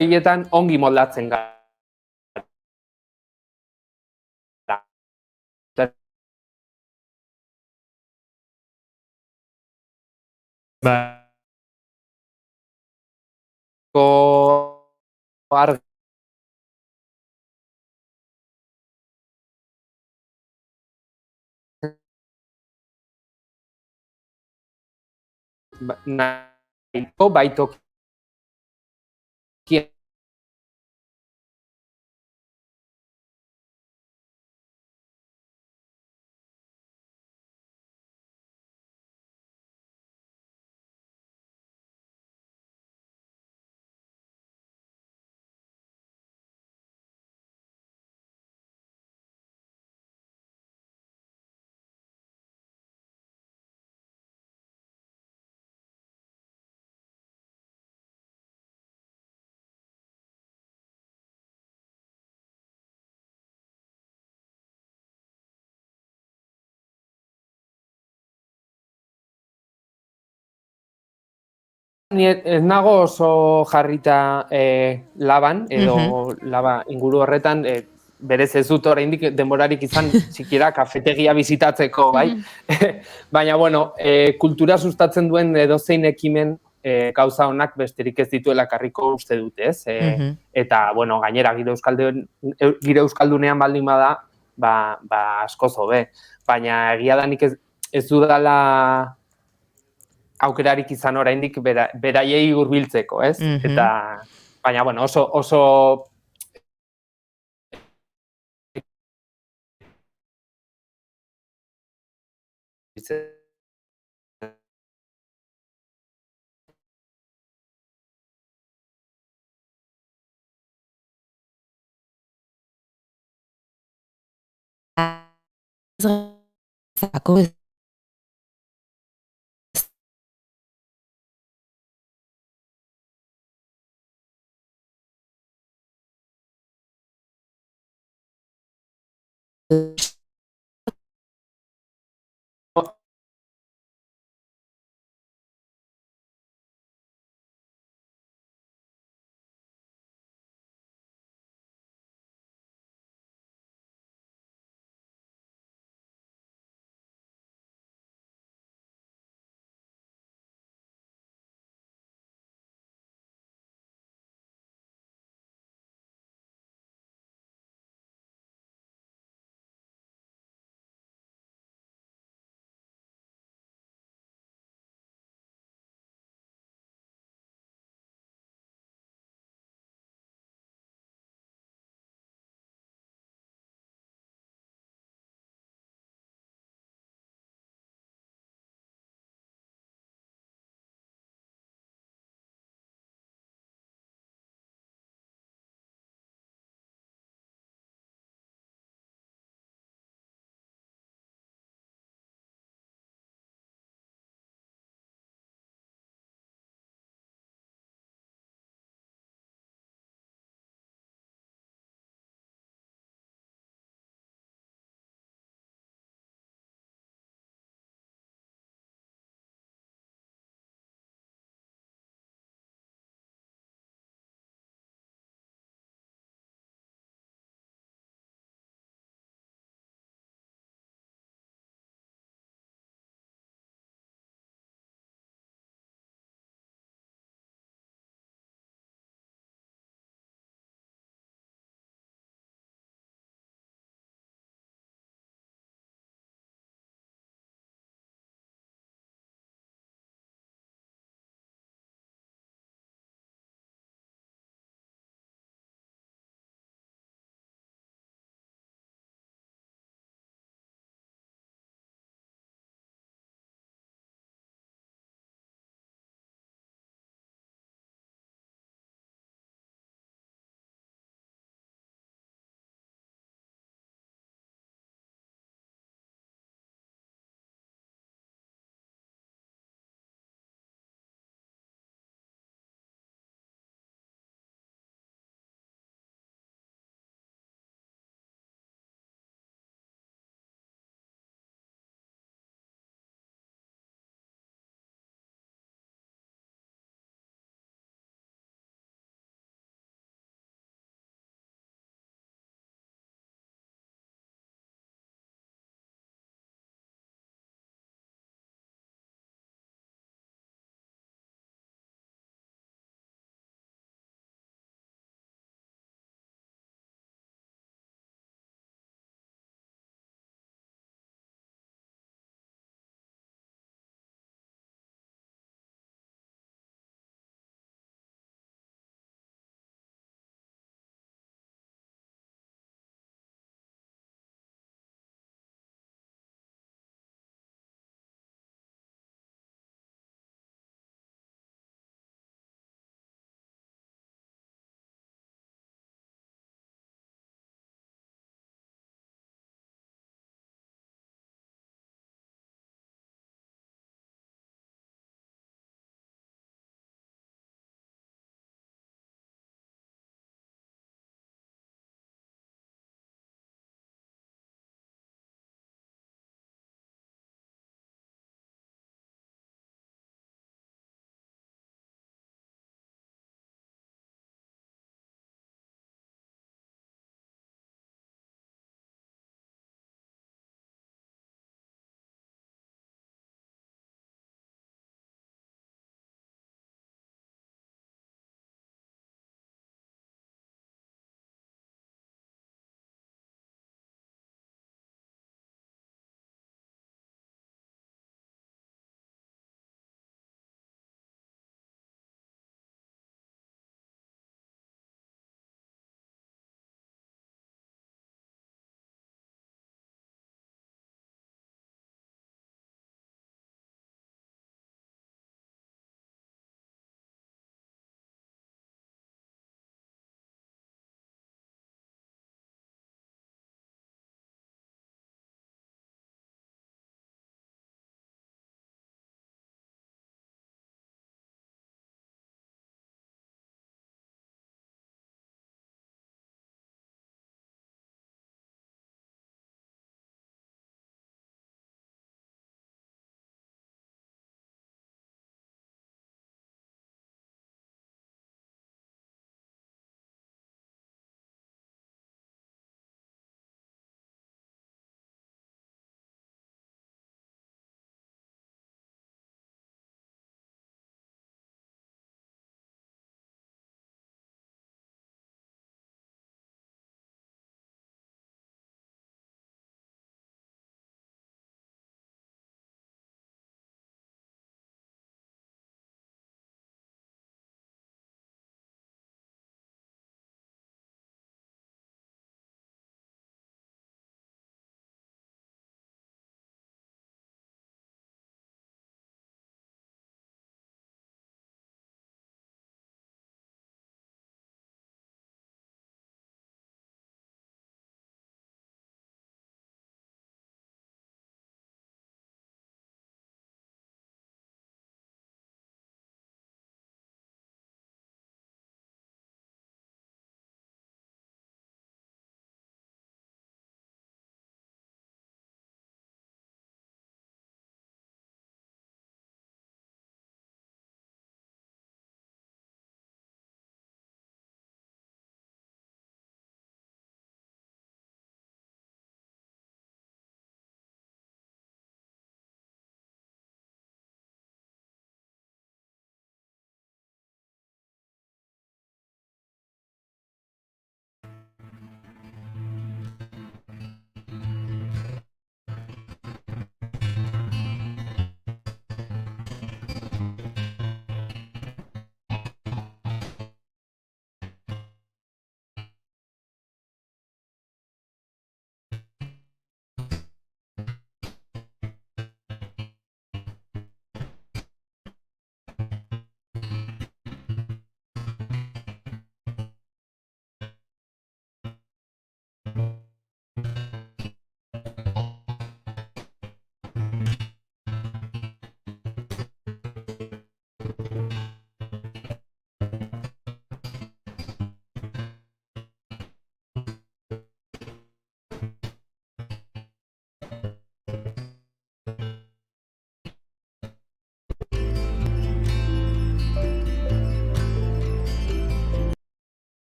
Hietan ongi moldatzen gara. Nahiko baitoki Ni ez nago oso jarrita laban, edo laba inguru horretan, berez ez dut oraindik denborarik izan txikiera kafetegia bizitatzeko, bai? Baina, bueno, kultura sustatzen duen edozein ekimen gauza honak besterik ez dituela karriko uste dut, ez? Eta, bueno, gainera, gire euskaldunean baldin bada, ba askoz hobe. Baina egia da nik ez dudala aukerarik izan oraindik beraiei hurbiltzeko, ez? Eta, baina, bueno, oso zako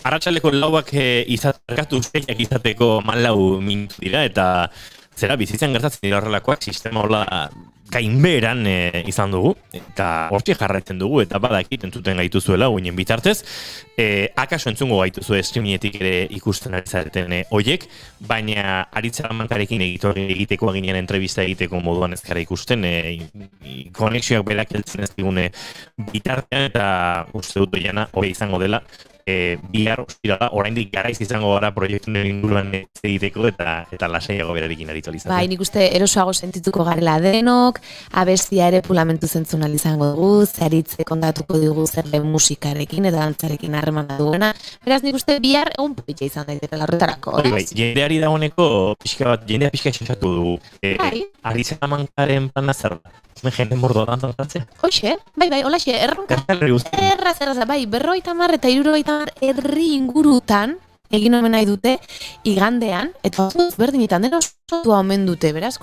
Arratsaleko lauak ustekak izateko 14 minutu dira, eta zera bizitzan gertatzen dira horrelakoak, sistema hola gainbeheran izan dugu, eta hortxe jarraitzen dugu, eta badakit entzuten gaituzuela guinen bitartez, akaso entzungo gaituzue streamietik ere ikusten ari zareten oiek, baina Aritz Salamancarekin egiteko aginean entrevista egiteko moduan ez gara ikusten, konexioak berak heltzen ez digune bitartean, eta uste dut doiana hori izango dela, bihar ostirala, oraindik garaiz izango gara proiektuen inguruan egiteko eta lasaiago berarekin aritu alizatzen. Bai, nik uste erosoago sentituko garela denok, abestia ere pulamentu zentzun izango dugu, Aritze kontatuko dugu zer den musikarekin eta dantzarekin harremana duena. Beraz, nik uste bihar egun politxa izan daitela horretarako. Bai, jendeari dagoeneko jendea pixka xaxatu dugu. Aritz Salamancaren plana zer da? Jende mordo dantatzea? Hoxe, bai, holaxe, erronka. Erraz, bai, 50 eta 60 herri ingurutan egin omen nahi dute igandean, eta berdinitan dena osotua omen dute, beraz,